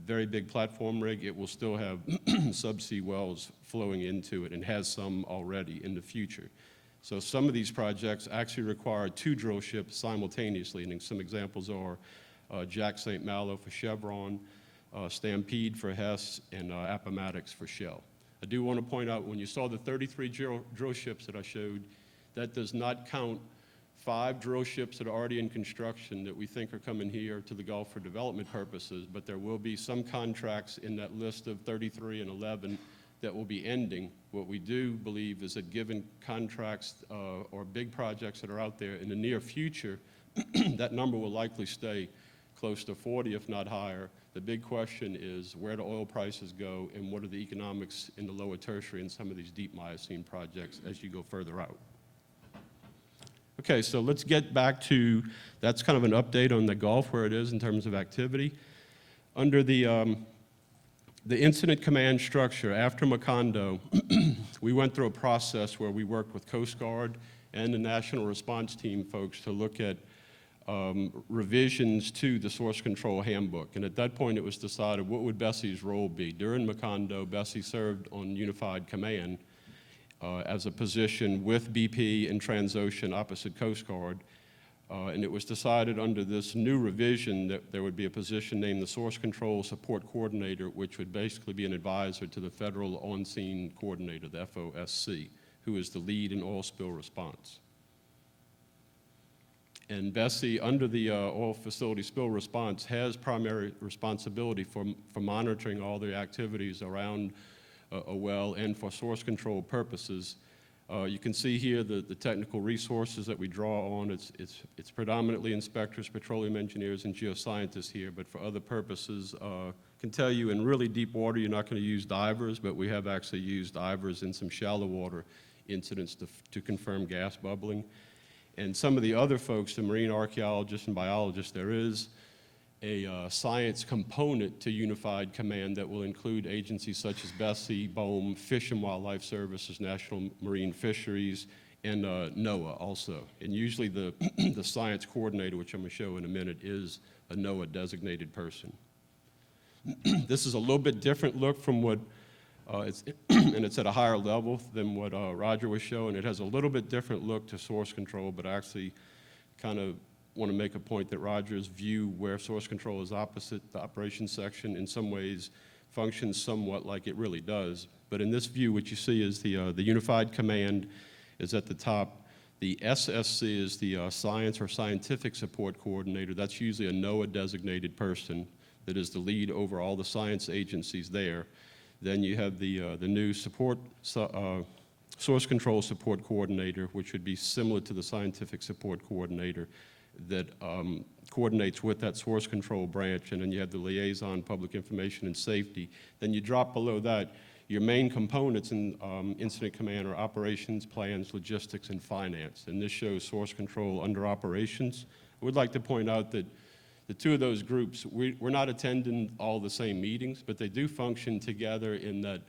very big platform rig, it will still have subsea wells flowing into it and has some already in the future. So some of these projects actually require 2 drill ships simultaneously, and some examples are Jack St. Malo for Chevron, Stampede for Hess, and Appomattox for Shell. I do want to point out, when you saw the 33 drill ships that I showed, that does not count 5 drill ships that are already in construction that we think are coming here to the Gulf for development purposes, but there will be some contracts in that list of 33 and 11 that will be ending. What we do believe is that given contracts or big projects that are out there in the near future, that number will likely stay close to 40, if not higher. The big question is where do oil prices go and what are the economics in the lower tertiary and some of these deep Miocene projects as you go further out. Okay, so let's get back to, that's kind of an update on the Gulf, where it is in terms of activity. Under the incident command structure after Macondo, we went through a process where we worked with Coast Guard and the National Response Team folks to look at revisions to the source control handbook. And at that point, it was decided what would BSEE's role be. During Macondo, BSEE served on Unified Command as a position with BP and Transocean opposite Coast Guard. And it was decided under this new revision that there would be a position named the Source Control Support Coordinator, which would basically be an advisor to the Federal On-Scene Coordinator, the FOSC, who is the lead in oil spill response. And BSEE, under the oil facility spill response, has primary responsibility for monitoring all the activities around a well and for source control purposes. You can see here the technical resources that we draw on. It's predominantly inspectors, petroleum engineers, and geoscientists here, but for other purposes, can tell you in really deep water, you're not going to use divers, but we have actually used divers in some shallow water incidents to confirm gas bubbling. And some of the other folks, the marine archaeologists and biologists, there is a science component to Unified Command that will include agencies such as BSEE, BOEM, Fish and Wildlife Services, National Marine Fisheries, and NOAA also. And usually the, the science coordinator, which I'm going to show in a minute, is a NOAA designated person. This is a little bit different look from what, and it's at a higher level than what Roger was showing. It has a little bit different look to source control, but I actually kind of want to make a point that Roger's view where source control is opposite the operations section in some ways functions somewhat like it really does. But in this view, what you see is the Unified Command is at the top. The SSC is the Science or Scientific Support Coordinator. That's usually a NOAA designated person that is the lead over all the science agencies there. Then you have the new support, Source Control Support Coordinator, which would be similar to the Scientific Support Coordinator that coordinates with that source control branch. And then you have the Liaison Public Information and Safety. Then you drop below that, your main components in Incident Command are operations, plans, logistics, and finance. And this shows source control under operations. I would like to point out that the two of those groups, we're not attending all the same meetings, but they do function together in that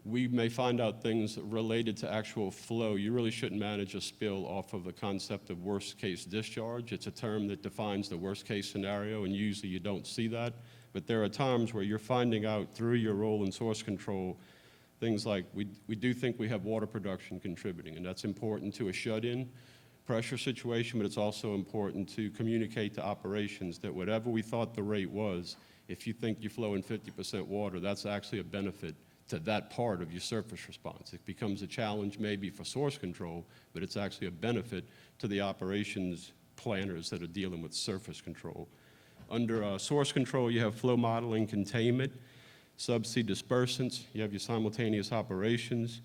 we may find out things related to actual flow. You really shouldn't manage a spill off of the concept of worst case discharge. It's a term that defines the worst case scenario, and usually you don't see that. But there are times where you're finding out through your role in source control things like we do think we have water production contributing, and that's important to a shut-in pressure situation, but it's also important to communicate to operations that whatever we thought the rate was, if you think you're flowing 50% water, that's actually a benefit to that part of your surface response. It becomes a challenge maybe for source control, but it's actually a benefit to the operations planners that are dealing with surface control. Under source control, you have flow modeling, containment, subsea dispersants, you have your simultaneous operations,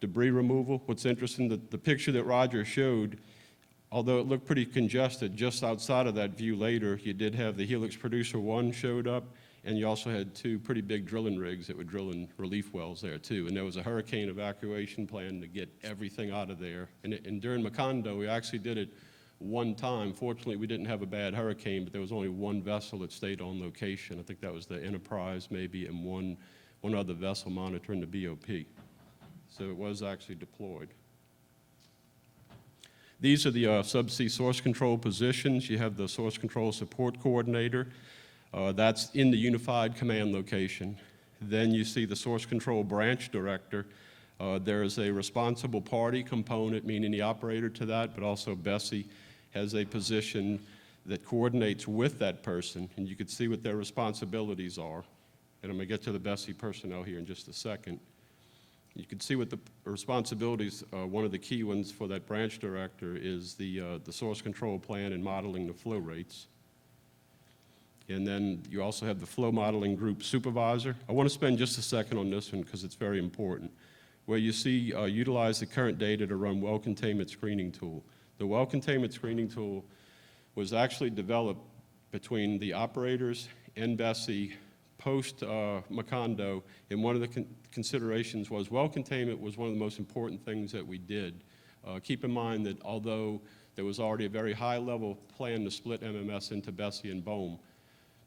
debris removal. What's interesting, the picture that Roger showed, although it looked pretty congested, just outside of that view later, you did have the Helix Producer 1 showed up, and you also had two pretty big drilling rigs that were drilling relief wells there too. And there was a hurricane evacuation plan to get everything out of there. And during Macondo, we actually did it one time. Fortunately, we didn't have a bad hurricane, but there was only one vessel that stayed on location. I think that was the Enterprise maybe, and one other vessel monitoring the BOP. So it was actually deployed. These are the subsea source control positions. You have the source control support coordinator. That's in the Unified Command location. Then you see the source control branch director. There is a responsible party component, meaning the operator to that, but also BSEE has a position that coordinates with that person, and you can see what their responsibilities are. And I'm going to get to the BSEE personnel here in just a second. You can see what the responsibilities, one of the key ones for that branch director is the source control plan and modeling the flow rates. And then you also have the flow modeling group supervisor. I want to spend just a second on this one because it's very important. Where you see utilize the current data to run well containment screening tool. The well containment screening tool was actually developed between the operators and BSEE post Macondo, and one of the considerations was well containment was one of the most important things that we did. Keep in mind that although there was already a very high level plan to split MMS into BSEE and BOEM,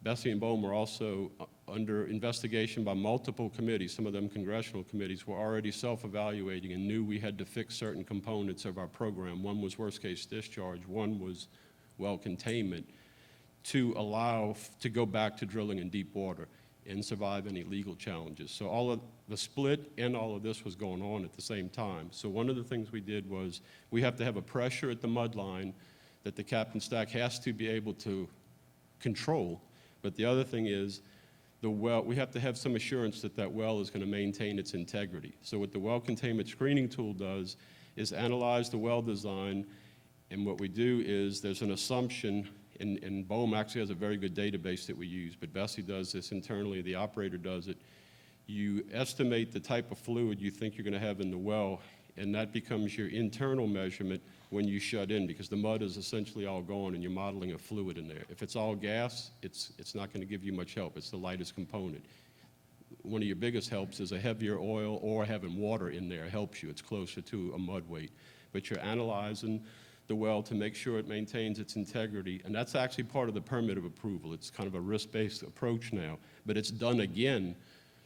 BSEE and BOEM were also under investigation by multiple committees. Some of them congressional committees were already self-evaluating and knew we had to fix certain components of our program. One was worst case discharge, one was well containment, to allow to go back to drilling in deep water and survive any legal challenges. So all of the split and all of this was going on at the same time. So one of the things we did was we have to have a pressure at the mud line that the captain stack has to be able to control. But the other thing is the well, we have to have some assurance that that well is going to maintain its integrity. So what the well containment screening tool does is analyze the well design, and what we do is there's an assumption, and BOEM actually has a very good database that we use, but BSEE does this internally, the operator does it. You estimate the type of fluid you think you're going to have in the well, and that becomes your internal measurement when you shut in, because the mud is essentially all gone and you're modeling a fluid in there. If it's all gas, it's not going to give you much help. It's the lightest component. One of your biggest helps is a heavier oil or having water in there helps you. It's closer to a mud weight. But you're analyzing the well to make sure it maintains its integrity, and that's actually part of the permit of approval. It's kind of a risk-based approach now, but it's done again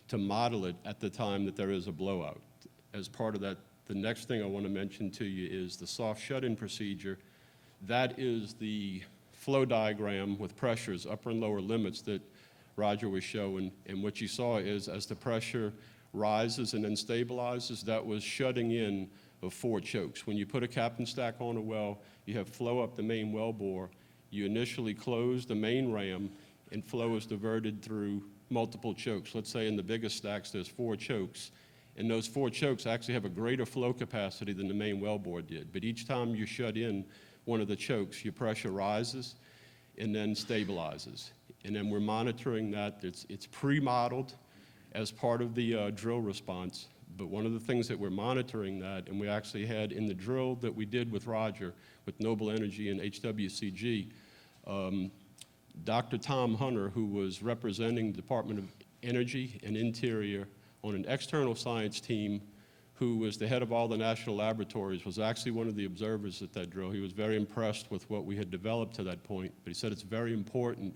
to model it at the time that there is a blowout. As part of that, the next thing I want to mention to you is the soft shut-in procedure. That is the flow diagram with pressures, upper and lower limits that Roger was showing, and what you saw is as the pressure rises and then stabilizes, that was shutting in of 4 chokes. When you put a cap and stack on a well, you have flow up the main well bore. You initially close the main ram, and flow is diverted through multiple chokes. Let's say in the biggest stacks there's 4 chokes, and those 4 chokes actually have a greater flow capacity than the main wellbore did. But each time you shut in one of the chokes, your pressure rises and then stabilizes. And then we're monitoring that. It's pre-modeled as part of the drill response. But one of the things that we're monitoring that, and we actually had in the drill that we did with Roger, with Noble Energy and HWCG, Dr. Tom Hunter, who was representing the Department of Energy and Interior on an external science team, who was the head of all the national laboratories, was actually one of the observers at that drill. He was very impressed with what we had developed to that point, but he said it's very important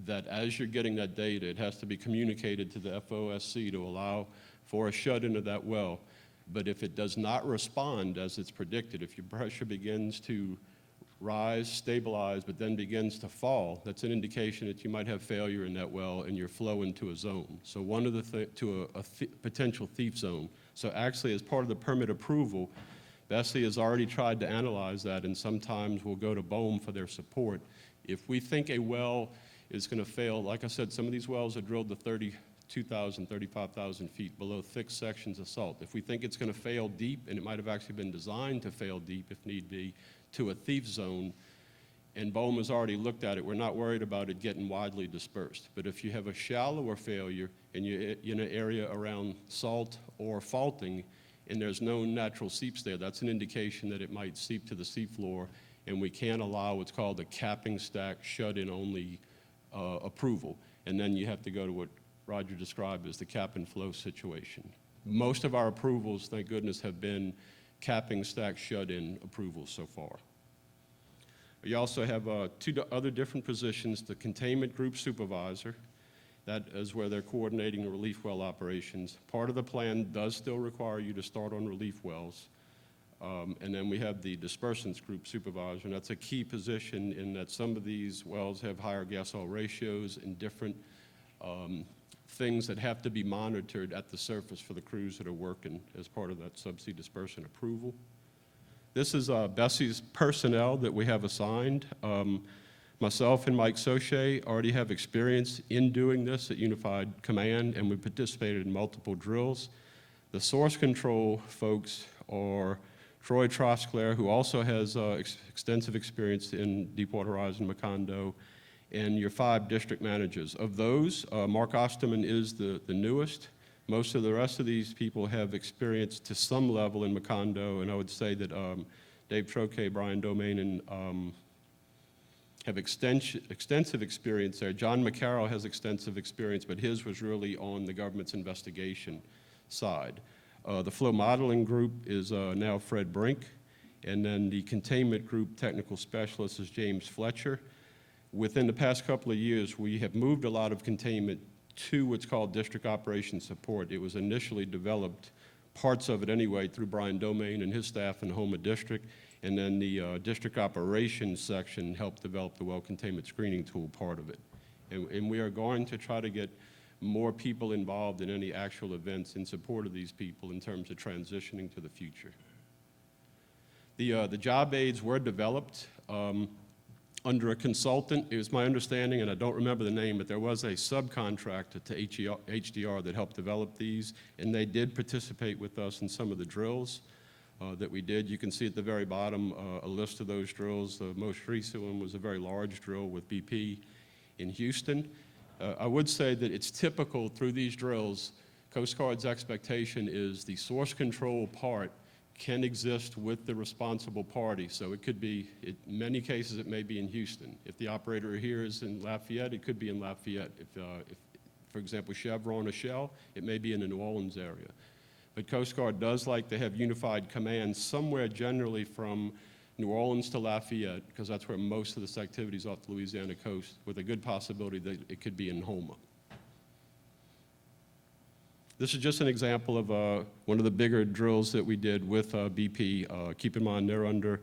that as you're getting that data, it has to be communicated to the FOSC to allow for a shut-in of that well. But if it does not respond as it's predicted, if your pressure begins to rise, stabilize, but then begins to fall, that's an indication that you might have failure in that well and you're flowing to a zone. So one of the to a potential thief zone. So actually, as part of the permit approval, BSEE has already tried to analyze that, and sometimes we'll go to BOEM for their support. If we think a well is going to fail, like I said, some of these wells are drilled to 32,000, 35,000 feet below thick sections of salt. If we think it's going to fail deep, and it might have actually been designed to fail deep if need be, to a thief zone, and BOEM has already looked at it, we're not worried about it getting widely dispersed. But if you have a shallower failure and you're in an area around salt or faulting, and there's no natural seeps there, that's an indication that it might seep to the seafloor, and we can't allow what's called a capping stack shut-in only approval. And then you have to go to what Roger described as the cap and flow situation. Most of our approvals, thank goodness, have been capping stack shut-in approvals so far. You also have 2 other different positions, the containment group supervisor. That is where they're coordinating the relief well operations. Part of the plan does still require you to start on relief wells. And then we have the dispersants group supervisor, and that's a key position in that some of these wells have higher gas-oil ratios and different things that have to be monitored at the surface for the crews that are working as part of that subsea dispersant approval. This is BSEE's personnel that we have assigned. Myself and Mike Soche already have experience in doing this at Unified Command, and we participated in multiple drills. The source control folks are Troy Trosclair, who also has extensive experience in Deepwater Horizon, Macondo, and your 5 district managers. Of those, Mark Osterman is the newest. Most of the rest of these people have experience to some level in Macondo, and I would say that Dave Troche, Brian Domain, and have extensive experience there. John McCarroll has extensive experience, but his was really on the government's investigation side. The flow modeling group is now Fred Brink, and then the containment group technical specialist is James Fletcher. Within the past couple of years, we have moved a lot of containment to what's called district operations support. It was initially developed, parts of it anyway, through Brian Domain and his staff in the Houma District, and then the district operations section helped develop the well containment screening tool part of it. And we are going to try to get more people involved in any actual events in support of these people in terms of transitioning to the future. The job aids were developed under a consultant. It was my understanding, and I don't remember the name, but there was a subcontractor to HDR that helped develop these, and they did participate with us in some of the drills that we did. You can see at the very bottom a list of those drills. The most recent one was a very large drill with BP in Houston. I would say that it's typical through these drills, Coast Guard's expectation is the source control part can exist with the responsible party. So it could be, in many cases, it may be in Houston. If the operator here is in Lafayette, it could be in Lafayette. If for example, Chevron or Shell, it may be in the New Orleans area. But Coast Guard does like to have unified command somewhere generally from New Orleans to Lafayette, because that's where most of this activity is off the Louisiana coast, with a good possibility that it could be in Houma. This is just an example of one of the bigger drills that we did with BP. Keep in mind, they're under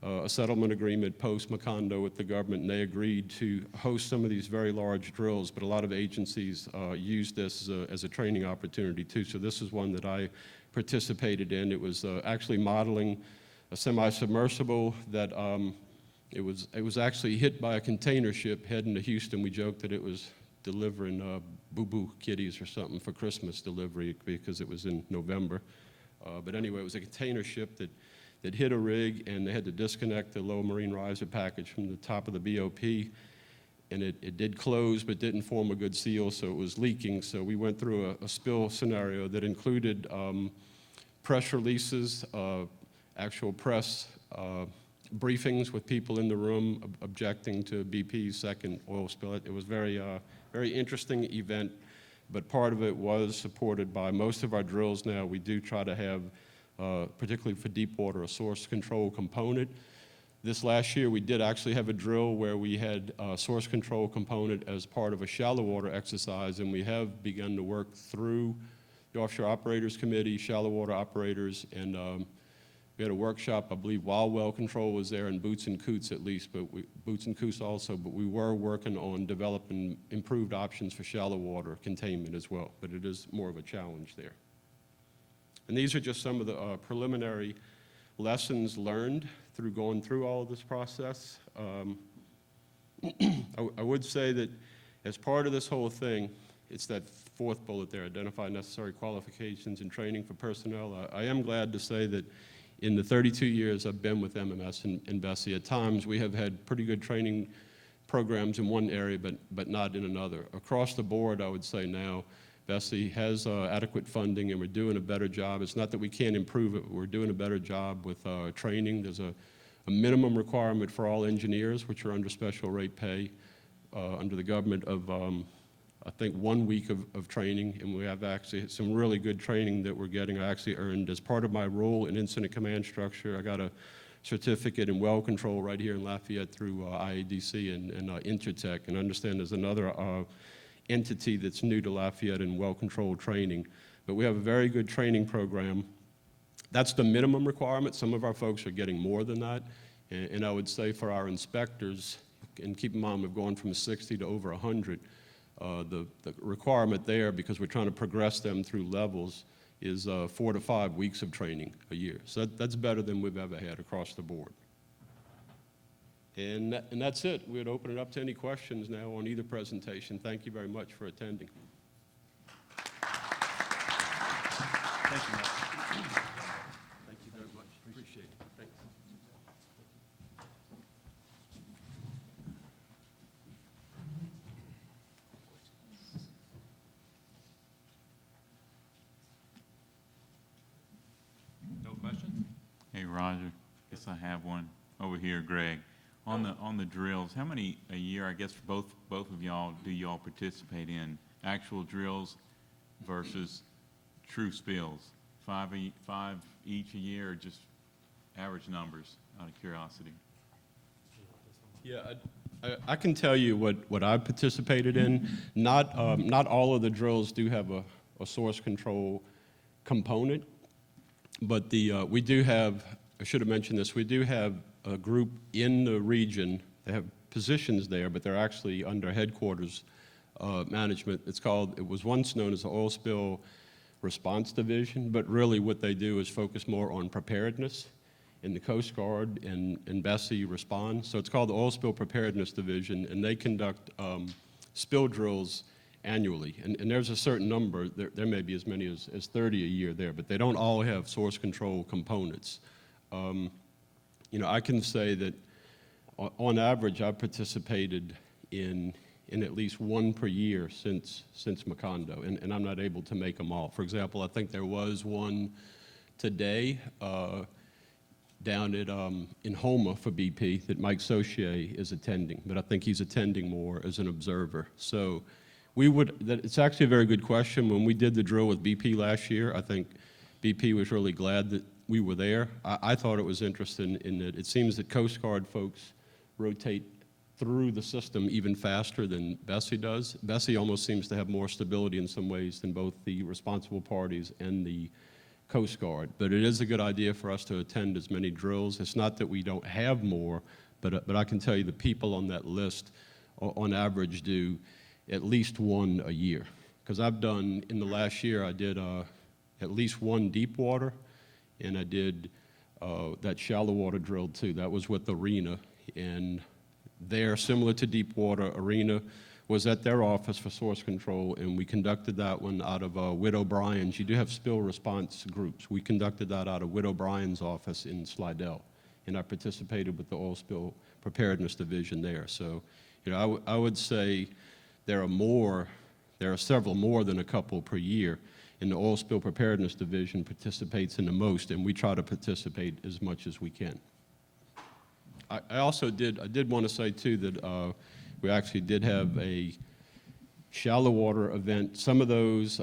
a settlement agreement post-Macondo with the government, and they agreed to host some of these very large drills, but a lot of agencies used this as a training opportunity too. So this is one that I participated in. It was actually modeling a semi-submersible that it was actually hit by a container ship heading to Houston. We joked that it was delivering boo-boo kitties or something for Christmas delivery because it was in November. But anyway, it was a container ship that hit a rig, and they had to disconnect the low marine riser package from the top of the BOP. And it did close, but didn't form a good seal, so it was leaking. So we went through a spill scenario that included press releases, actual press briefings with people in the room objecting to BP's second oil spill. It was very interesting event, but part of it was supported by most of our drills now. We do try to have, particularly for deep water, a source control component. This last year, we did actually have a drill where we had a source control component as part of a shallow water exercise, and we have begun to work through the Offshore Operators Committee, shallow water operators, and we had a workshop, I believe, while well control was there, and Boots and Coots at least, but Boots and Coots also, but we were working on developing improved options for shallow water containment as well, but it is more of a challenge there. And these are just some of the preliminary lessons learned through going through all of this process. I would say that as part of this whole thing, it's that fourth bullet there, identify necessary qualifications and training for personnel. I am glad to say that in the 32 years I've been with MMS and BSEE, at times we have had pretty good training programs in one area, but not in another. Across the board, I would say now, BSEE has adequate funding, and we're doing a better job. It's not that we can't improve it, but we're doing a better job with training. There's a minimum requirement for all engineers, which are under special rate pay, under the government of, I think, 1 week of training, and we have actually some really good training that we're getting. I actually earned, as part of my role in incident command structure, I got a certificate in well control right here in Lafayette through IADC and Intertech, and I understand there's another entity that's new to Lafayette in well control training. But we have a very good training program. That's the minimum requirement. Some of our folks are getting more than that, and I would say for our inspectors, and keep in mind we've gone from 60 to over 100, the requirement there, because we're trying to progress them through levels, is 4 to 5 weeks of training a year. So that's better than we've ever had across the board. And that's it. We'd open it up to any questions now on either presentation. Thank you very much for attending. Thank you, Matt. Thank you very much. Appreciate it. Thanks. No questions? Hey, Roger, guess I have one over here, Greg. On the drills, how many a year, I guess, for both of y'all, do y'all participate in? Actual drills versus true spills? Five each a year, or just average numbers, out of curiosity? Yeah, I can tell you what I've participated in. Not all of the drills do have a source control component, but we do have, I should have mentioned this, we do have a group in the region. They have positions there, but they're actually under headquarters management. It was once known as the Oil Spill Response Division, but really what they do is focus more on preparedness, and the Coast Guard and BSEE respond. So it's called the Oil Spill Preparedness Division, and they conduct spill drills annually. And there's a certain number, there may be as many as 30 a year there, but they don't all have source control components. I can say that on average, I've participated in at least one per year since Macondo, and I'm not able to make them all. For example, I think there was one today down at in Houma for BP that Mike Saucier is attending, but I think he's attending more as an observer. So it's actually a very good question. When we did the drill with BP last year, I think BP was really glad that we were there. I thought it was interesting in that it seems that Coast Guard folks rotate through the system even faster than BSEE does. BSEE almost seems to have more stability in some ways than both the responsible parties and the Coast Guard. But it is a good idea for us to attend as many drills. It's not that we don't have more, but I can tell you the people on that list on average do at least one a year. Because I've done, in the last year, I did at least one deep water, and I did that shallow water drill too. That was with Arena, and there, similar to Deepwater, Arena was at their office for source control, and we conducted that one out of Whit O'Brien's. You do have spill response groups. We conducted that out of Whit O'Brien's office in Slidell, and I participated with the oil spill preparedness division there. So, you know, I would say there are several more than a couple per year, and the oil spill preparedness division participates in the most, and we try to participate as much as we can. I also did want to say too that we actually did have a shallow water event. Some of those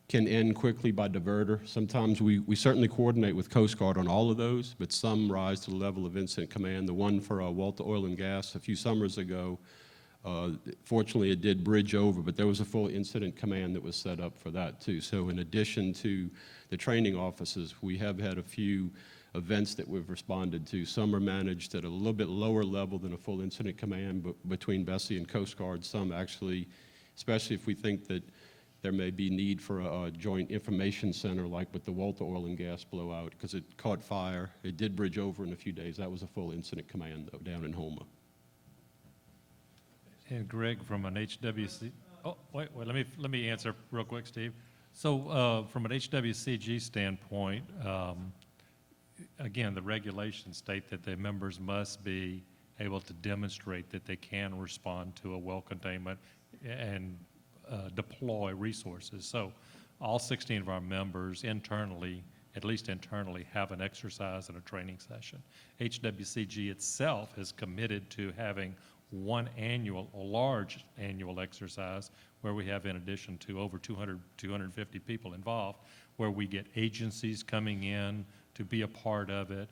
can end quickly by diverter. Sometimes we certainly coordinate with Coast Guard on all of those, but some rise to the level of incident command. The one for Walter Oil and Gas a few summers ago, fortunately it did bridge over, but there was a full incident command that was set up for that too. So in addition to the training offices, we have had a few events that we've responded to. Some are managed at a little bit lower level than a full incident command, but between BSEE and Coast Guard, some actually, especially if we think that there may be need for a joint information center like with the Walter Oil and Gas blowout, because it caught fire. It did bridge over in a few days. That was a full incident command, though, down in Houma. And Greg, from an HWC, oh, wait, let me answer real quick, Steve. So from an HWCG standpoint, again, the regulations state that the members must be able to demonstrate that they can respond to a well containment and deploy resources. So all 16 of our members internally, at least internally, have an exercise and a training session. HWCG itself is committed to having one annual, a large annual exercise where we have, in addition to over 250 people involved, where we get agencies coming in to be a part of it.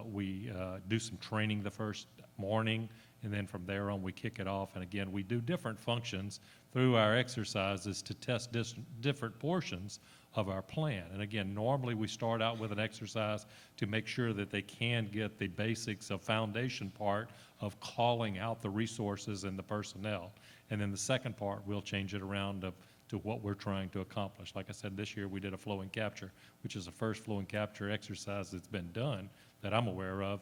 We do some training the first morning, and then from there on we kick it off. And again, we do different functions through our exercises to test different portions of our plan. And again, normally we start out with an exercise to make sure that they can get the basics of foundation part of calling out the resources and the personnel. And then the second part, we'll change it around to what we're trying to accomplish. Like I said, this year we did a flow and capture, which is the first flow and capture exercise that's been done that I'm aware of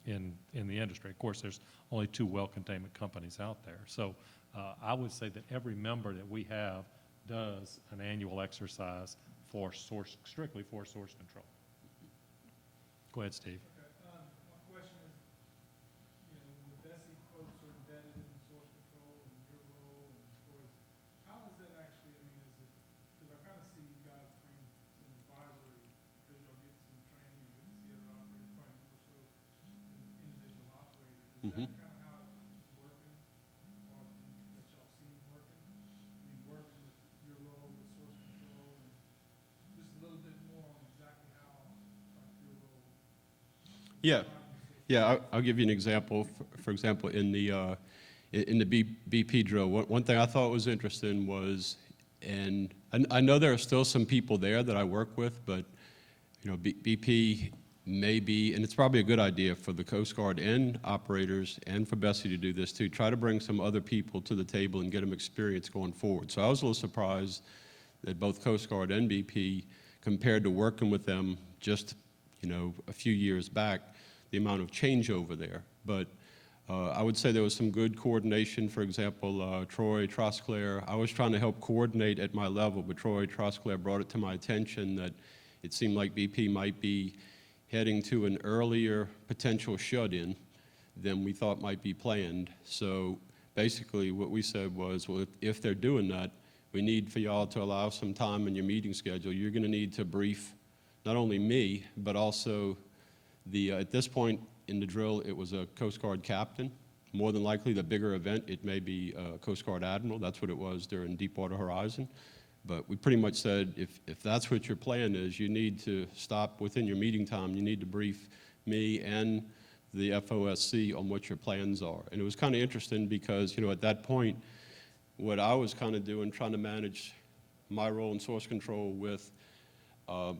in the industry. Of course, there's only 2 well containment companies out there. So I would say that every member that we have does an annual exercise for strictly for source control. Go ahead, Steve. Okay, my question is, you know, when the BSEE folks are embedded in source control and your role and storage, how is that actually, I mean, is it, because I kind of see you guys bring some advisory, because y'all get some training, and see other operators, probably more so than individual operators. Is that kind of how it's working, or that y'all see working? You working with your role with source control, and just a little bit more on exactly how, like, your role. Yeah, I'll give you an example. For example, in the BP drill, one thing I thought was interesting was, and I know there are still some people there that I work with, but you know, BP may be, and it's probably a good idea for the Coast Guard and operators and for BSEE to do this too, try to bring some other people to the table and get them experience going forward. So I was a little surprised that both Coast Guard and BP, compared to working with them just, you know, a few years back, the amount of changeover there. But I would say there was some good coordination. For example, Troy Trosclair, I was trying to help coordinate at my level, but Troy Trosclair brought it to my attention that it seemed like BP might be heading to an earlier potential shut-in than we thought might be planned. So basically what we said was, well, if they're doing that, we need for y'all to allow some time in your meeting schedule. You're going to need to brief not only me, but also at this point in the drill, it was a Coast Guard captain. More than likely, the bigger event, it may be a Coast Guard admiral. That's what it was during Deepwater Horizon. But we pretty much said, if that's what your plan is, you need to stop within your meeting time. You need to brief me and the FOSC on what your plans are. And it was kind of interesting because, at that point, what I was kind of doing, trying to manage my role in source control with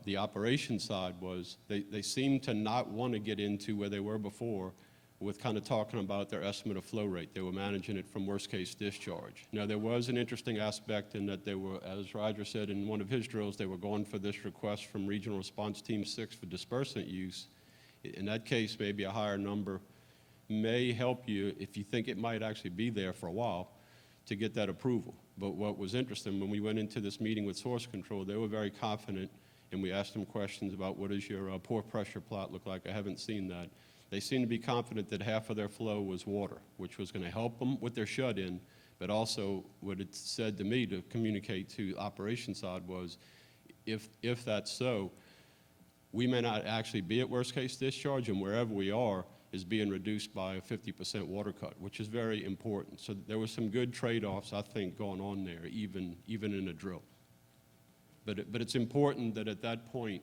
the operations side, was they seemed to not want to get into where they were before with kind of talking about their estimate of flow rate. They were managing it from worst case discharge. Now, there was an interesting aspect in that they were, as Roger said in one of his drills, they were going for this request from Regional Response Team 6 for dispersant use. In that case, maybe a higher number may help you if you think it might actually be there for a while to get that approval. But what was interesting, when we went into this meeting with source control, they were very confident, and we asked them questions about what does your pore pressure plot look like. I haven't seen that. They seemed to be confident that half of their flow was water, which was going to help them with their shut-in, but also what it said to me to communicate to the operations side was, if that's so, we may not actually be at worst case discharge, and wherever we are is being reduced by a 50% water cut, which is very important. So there were some good trade-offs, I think, going on there, even in a drill. But it's important that at that point,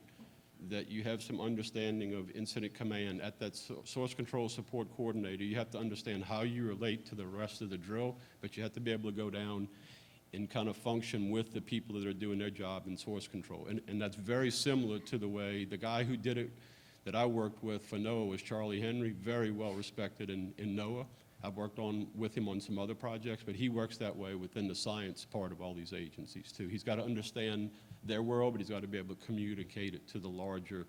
that you have some understanding of incident command at that source control support coordinator. You have to understand how you relate to the rest of the drill, but you have to be able to go down and kind of function with the people that are doing their job in source control. And that's very similar to the way the guy who did it that I worked with for NOAA was Charlie Henry, very well respected in NOAA. I've worked with him on some other projects, but he works that way within the science part of all these agencies too. He's got to understand their world, but he's got to be able to communicate it to the larger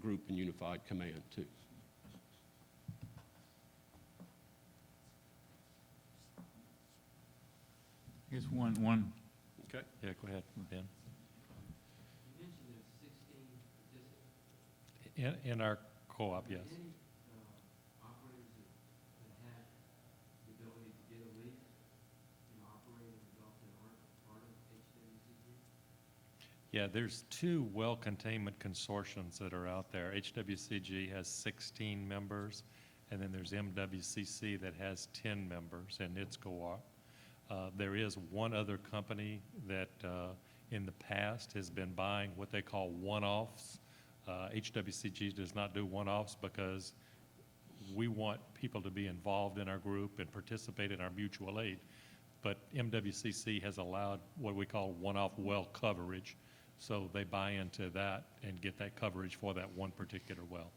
group and unified command too. I guess one, Okay. Yeah, go ahead, Ben. You mentioned there's 16 participants. In our co-op, yes. Are there any operators that have the ability to get a lease, operating the Gulf that aren't part of HWCG? Yeah, there's 2 well containment consortiums that are out there. HWCG has 16 members, and then there's MWCC that has 10 members in its co-op. There is one other company that in the past has been buying what they call one-offs. HWCG does not do one-offs because we want people to be involved in our group and participate in our mutual aid. But MWCC has allowed what we call one-off well coverage. So they buy into that and get that coverage for that one particular well.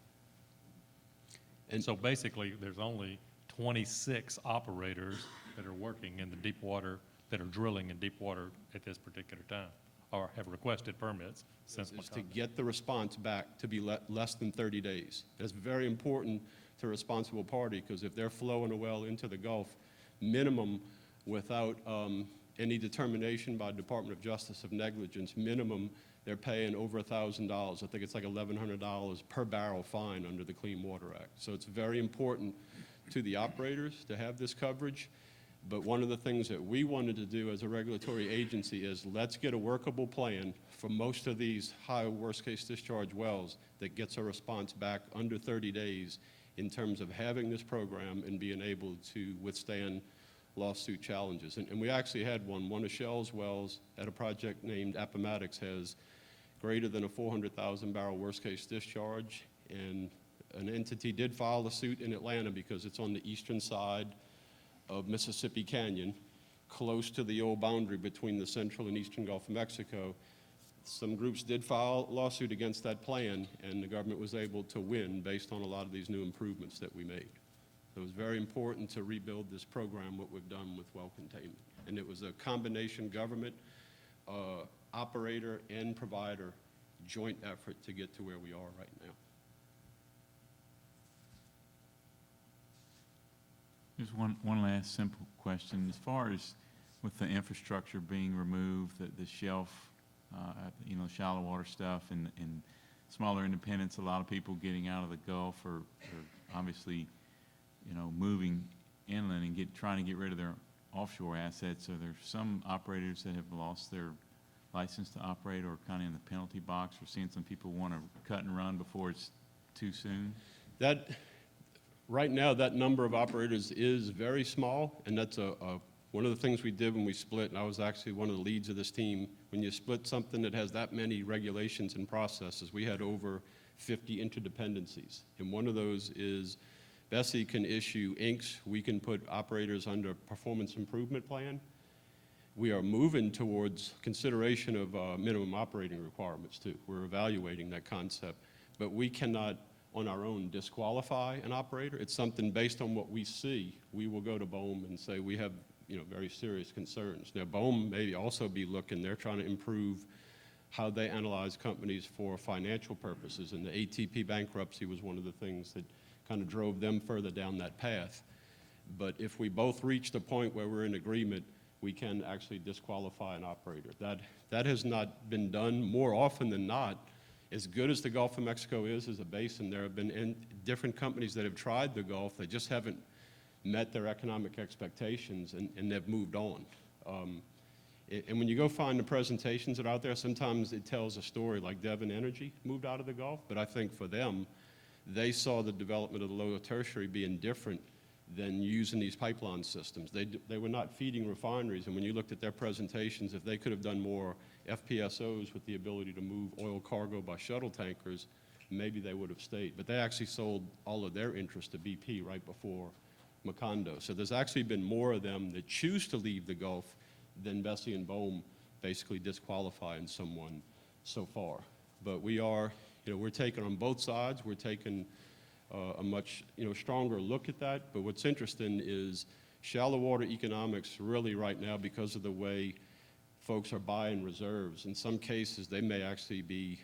And so basically, there's only 26 operators that are working in the deep water, that are drilling in deep water at this particular time, or have requested permits since my Is to comment. get the response back to be less than 30 days. That's very important to a responsible party, because if they're flowing a well into the Gulf, minimum, without any determination by Department of Justice of negligence, minimum, they're paying over $1,000. I think it's like $1,100 per barrel fine under the Clean Water Act. So it's very important to the operators to have this coverage. But one of the things that we wanted to do as a regulatory agency is let's get a workable plan for most of these high worst case discharge wells that gets a response back under 30 days in terms of having this program and being able to withstand lawsuit challenges. And we actually had one of Shell's wells at a project named Appomattox has greater than a 400,000 barrel worst case discharge, and an entity did file a suit in Atlanta because it's on the eastern side of Mississippi Canyon, close to the old boundary between the central and eastern Gulf of Mexico. Some groups did file a lawsuit against that plan, and the government was able to win based on a lot of these new improvements that we made. So it was very important to rebuild this program, what we've done with well containment. And it was a combination government, operator, and provider joint effort to get to where we are right now. just one last simple question. As far as with the infrastructure being removed, the shelf, shallow water stuff and smaller independents, a lot of people getting out of the Gulf are obviously, moving inland and trying to get rid of their offshore assets. So there's some operators that have lost license to operate or kind of in the penalty box? We're seeing some people want to cut and run before it's too soon. That, right now, that number of operators is very small, and that's one of the things we did when we split, and I was actually one of the leads of this team. When you split something that has that many regulations and processes, we had over 50 interdependencies. And one of those is BSEE can issue inks. We can put operators under performance improvement plan. We are moving towards consideration of minimum operating requirements too. We're evaluating that concept, but we cannot on our own disqualify an operator. It's something based on what we see. We will go to BOEM and say we have very serious concerns. Now BOEM may also be looking, they're trying to improve how they analyze companies for financial purposes, and the ATP bankruptcy was one of the things that kind of drove them further down that path. But if we both reach the point where we're in agreement, we can actually disqualify an operator. That has not been done more often than not. As good as the Gulf of Mexico is as a basin, there have been different companies that have tried the Gulf. They just haven't met their economic expectations, and they've moved on. And when you go find the presentations that are out there, sometimes it tells a story like Devon Energy moved out of the Gulf, but I think for them, they saw the development of the lower tertiary being different than using these pipeline systems. They were not feeding refineries, and when you looked at their presentations, if they could have done more FPSOs with the ability to move oil cargo by shuttle tankers, maybe they would have stayed. But they actually sold all of their interest to BP right before Macondo. So there's actually been more of them that choose to leave the Gulf than BSEE and BOEM basically disqualifying someone so far. But we are, we're taking on both sides. We're taking a much stronger look at that. But what's interesting is shallow water economics really right now, because of the way folks are buying reserves, in some cases they may actually be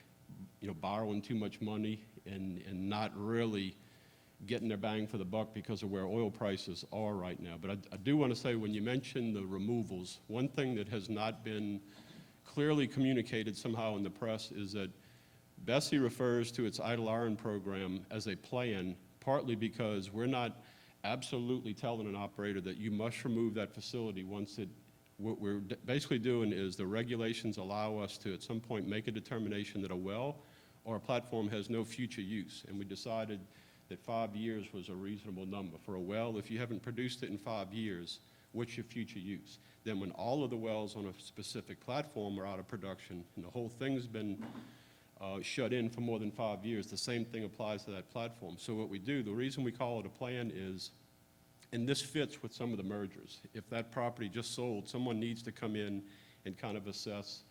borrowing too much money and not really getting their bang for the buck because of where oil prices are right now. But I do want to say, when you mention the removals, one thing that has not been clearly communicated somehow in the press is that BSEE refers to its idle iron program as a plan, partly because we're not absolutely telling an operator that you must remove that facility once it, what we're basically doing is the regulations allow us to at some point make a determination that a well or a platform has no future use. And we decided that 5 years was a reasonable number. For a well, if you haven't produced it in 5 years, what's your future use? Then when all of the wells on a specific platform are out of production and the whole thing's been shut in for more than 5 years, the same thing applies to that platform. So what we do, the reason we call it a plan is, and this fits with some of the mergers, if that property just sold, someone needs to come in and kind of assess,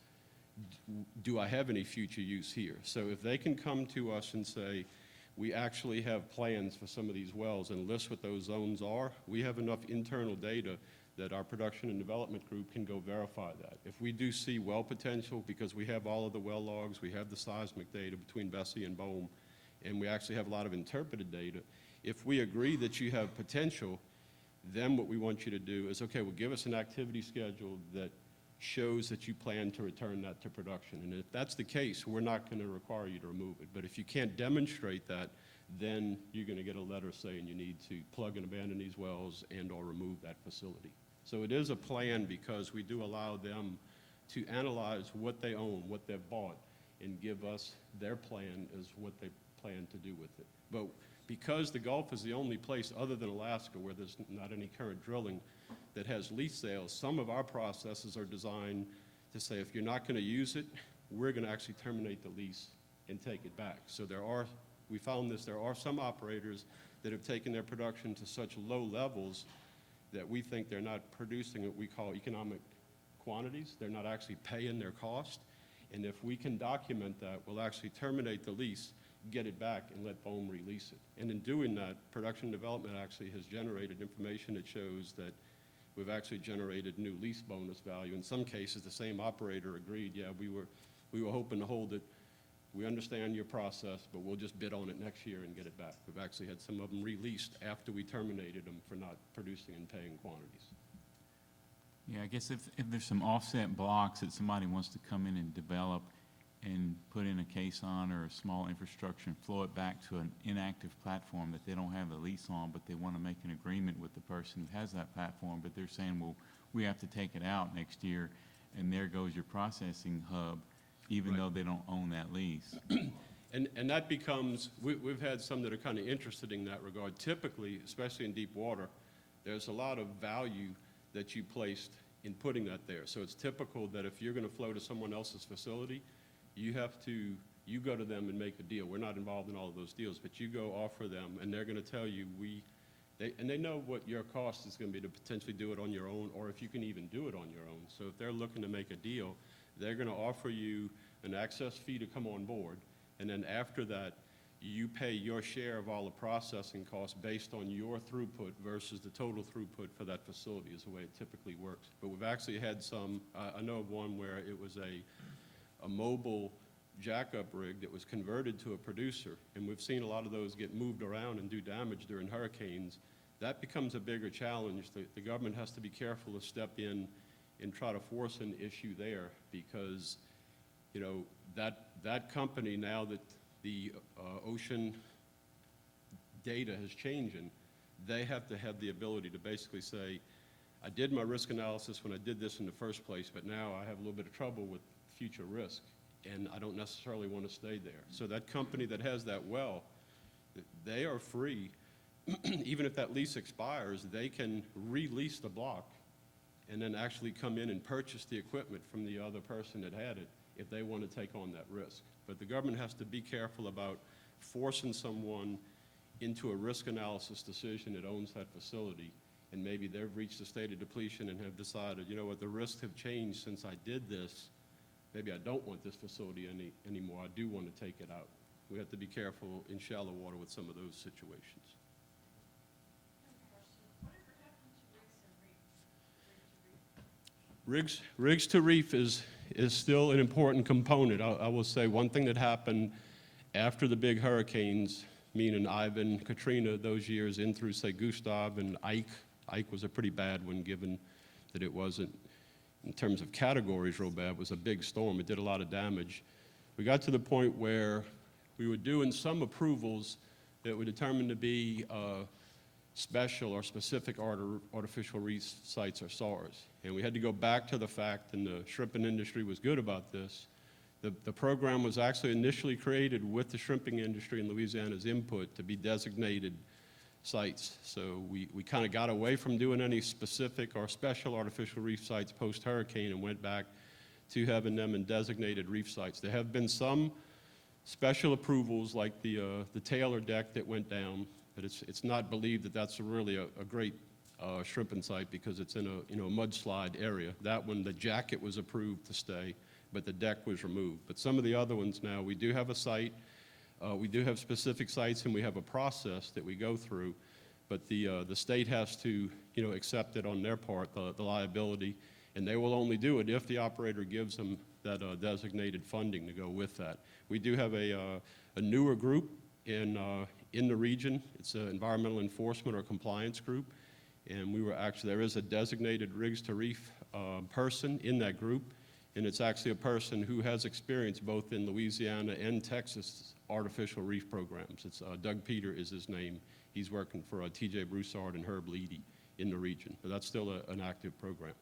do I have any future use here? So if they can come to us and say, we actually have plans for some of these wells and list what those zones are, we have enough internal data that our production and development group can go verify that. If we do see well potential, because we have all of the well logs, we have the seismic data between BSEE and BOEM, and we actually have a lot of interpreted data, if we agree that you have potential, then what we want you to do is, okay, well, give us an activity schedule that shows that you plan to return that to production. And if that's the case, we're not going to require you to remove it. But if you can't demonstrate that, then you're going to get a letter saying you need to plug and abandon these wells and or remove that facility. So it is a plan, because we do allow them to analyze what they own, what they've bought, and give us their plan as what they plan to do with it. But because the Gulf is the only place other than Alaska where there's not any current drilling that has lease sales, some of our processes are designed to say, if you're not going to use it, we're going to actually terminate the lease and take it back. So we found this, there are some operators that have taken their production to such low levels that we think they're not producing what we call economic quantities. They're not actually paying their cost. And if we can document that, we'll actually terminate the lease, get it back, and let BOEM release it. And in doing that, production development actually has generated information that shows that we've actually generated new lease bonus value. In some cases, the same operator agreed, yeah, we were hoping to hold it. We understand your process, but we'll just bid on it next year and get it back. We've actually had some of them released after we terminated them for not producing and paying quantities. Yeah, I guess if there's some offset blocks that somebody wants to come in and develop and put in a caisson or a small infrastructure and flow it back to an inactive platform that they don't have the lease on, but they want to make an agreement with the person that has that platform, but they're saying, well, we have to take it out next year. and there goes your processing hub, even though they don't own that lease. And that becomes, we've had some that are kind of interested in that regard. Typically, especially in deep water, there's a lot of value that you placed in putting that there. So it's typical that if you're going to flow to someone else's facility, you go to them and make a deal. We're not involved in all of those deals, but you go offer them, and they're going to tell you, and they know what your cost is going to be to potentially do it on your own, or if you can even do it on your own. So if they're looking to make a deal, they're going to offer you an access fee to come on board, and then after that, you pay your share of all the processing costs based on your throughput versus the total throughput for that facility is the way it typically works. But we've actually had some, I know of one where it was a mobile jackup rig that was converted to a producer, and we've seen a lot of those get moved around and do damage during hurricanes. That becomes a bigger challenge. The government has to be careful to step in and try to force an issue there because, you know, that company, now that the ocean data has changed, they have to have the ability to basically say, I did my risk analysis when I did this in the first place, but now I have a little bit of trouble with future risk, and I don't necessarily want to stay there. So that company that has that well, they are free, even if that lease expires, they can release the block and then actually come in and purchase the equipment from the other person that had it if they want to take on that risk. But the government has to be careful about forcing someone into a risk analysis decision that owns that facility, and maybe they've reached a state of depletion and have decided, you know what, the risks have changed since I did this. Maybe I don't want this facility anymore. I do want to take it out. We have to be careful in shallow water with some of those situations. Rigs to reef is still an important component. I will say one thing that happened after the big hurricanes, meaning Ivan, Katrina, those years in through, say, Gustav and Ike. Ike was a pretty bad one, given that it wasn't, in terms of categories, real bad. It was a big storm. It did a lot of damage. We got to the point where we were doing some approvals that were determined to be special or specific artificial reef sites or SARs. And we had to go back to the fact, and the shrimping industry was good about this, the program was actually initially created with the shrimping industry and Louisiana's input to be designated sites. So we kind of got away from doing any specific or special artificial reef sites post-hurricane and went back to having them in designated reef sites. There have been some special approvals like the Taylor deck that went down, but it's not believed that that's really a great shrimping site because it's in a mudslide area. That one, the jacket was approved to stay, but the deck was removed. But some of the other ones now, we do have a site, we do have specific sites, and we have a process that we go through, but the state has to accept it on their part, the liability, and they will only do it if the operator gives them that designated funding to go with that. We do have a newer group in the region. It's an environmental enforcement or compliance group, and there is a designated rigs to reef person in that group, and it's actually a person who has experience both in Louisiana and Texas artificial reef programs. It's Doug Peter is his name. He's working for T.J. Broussard and Herb Leedy in the region, but that's still an active program.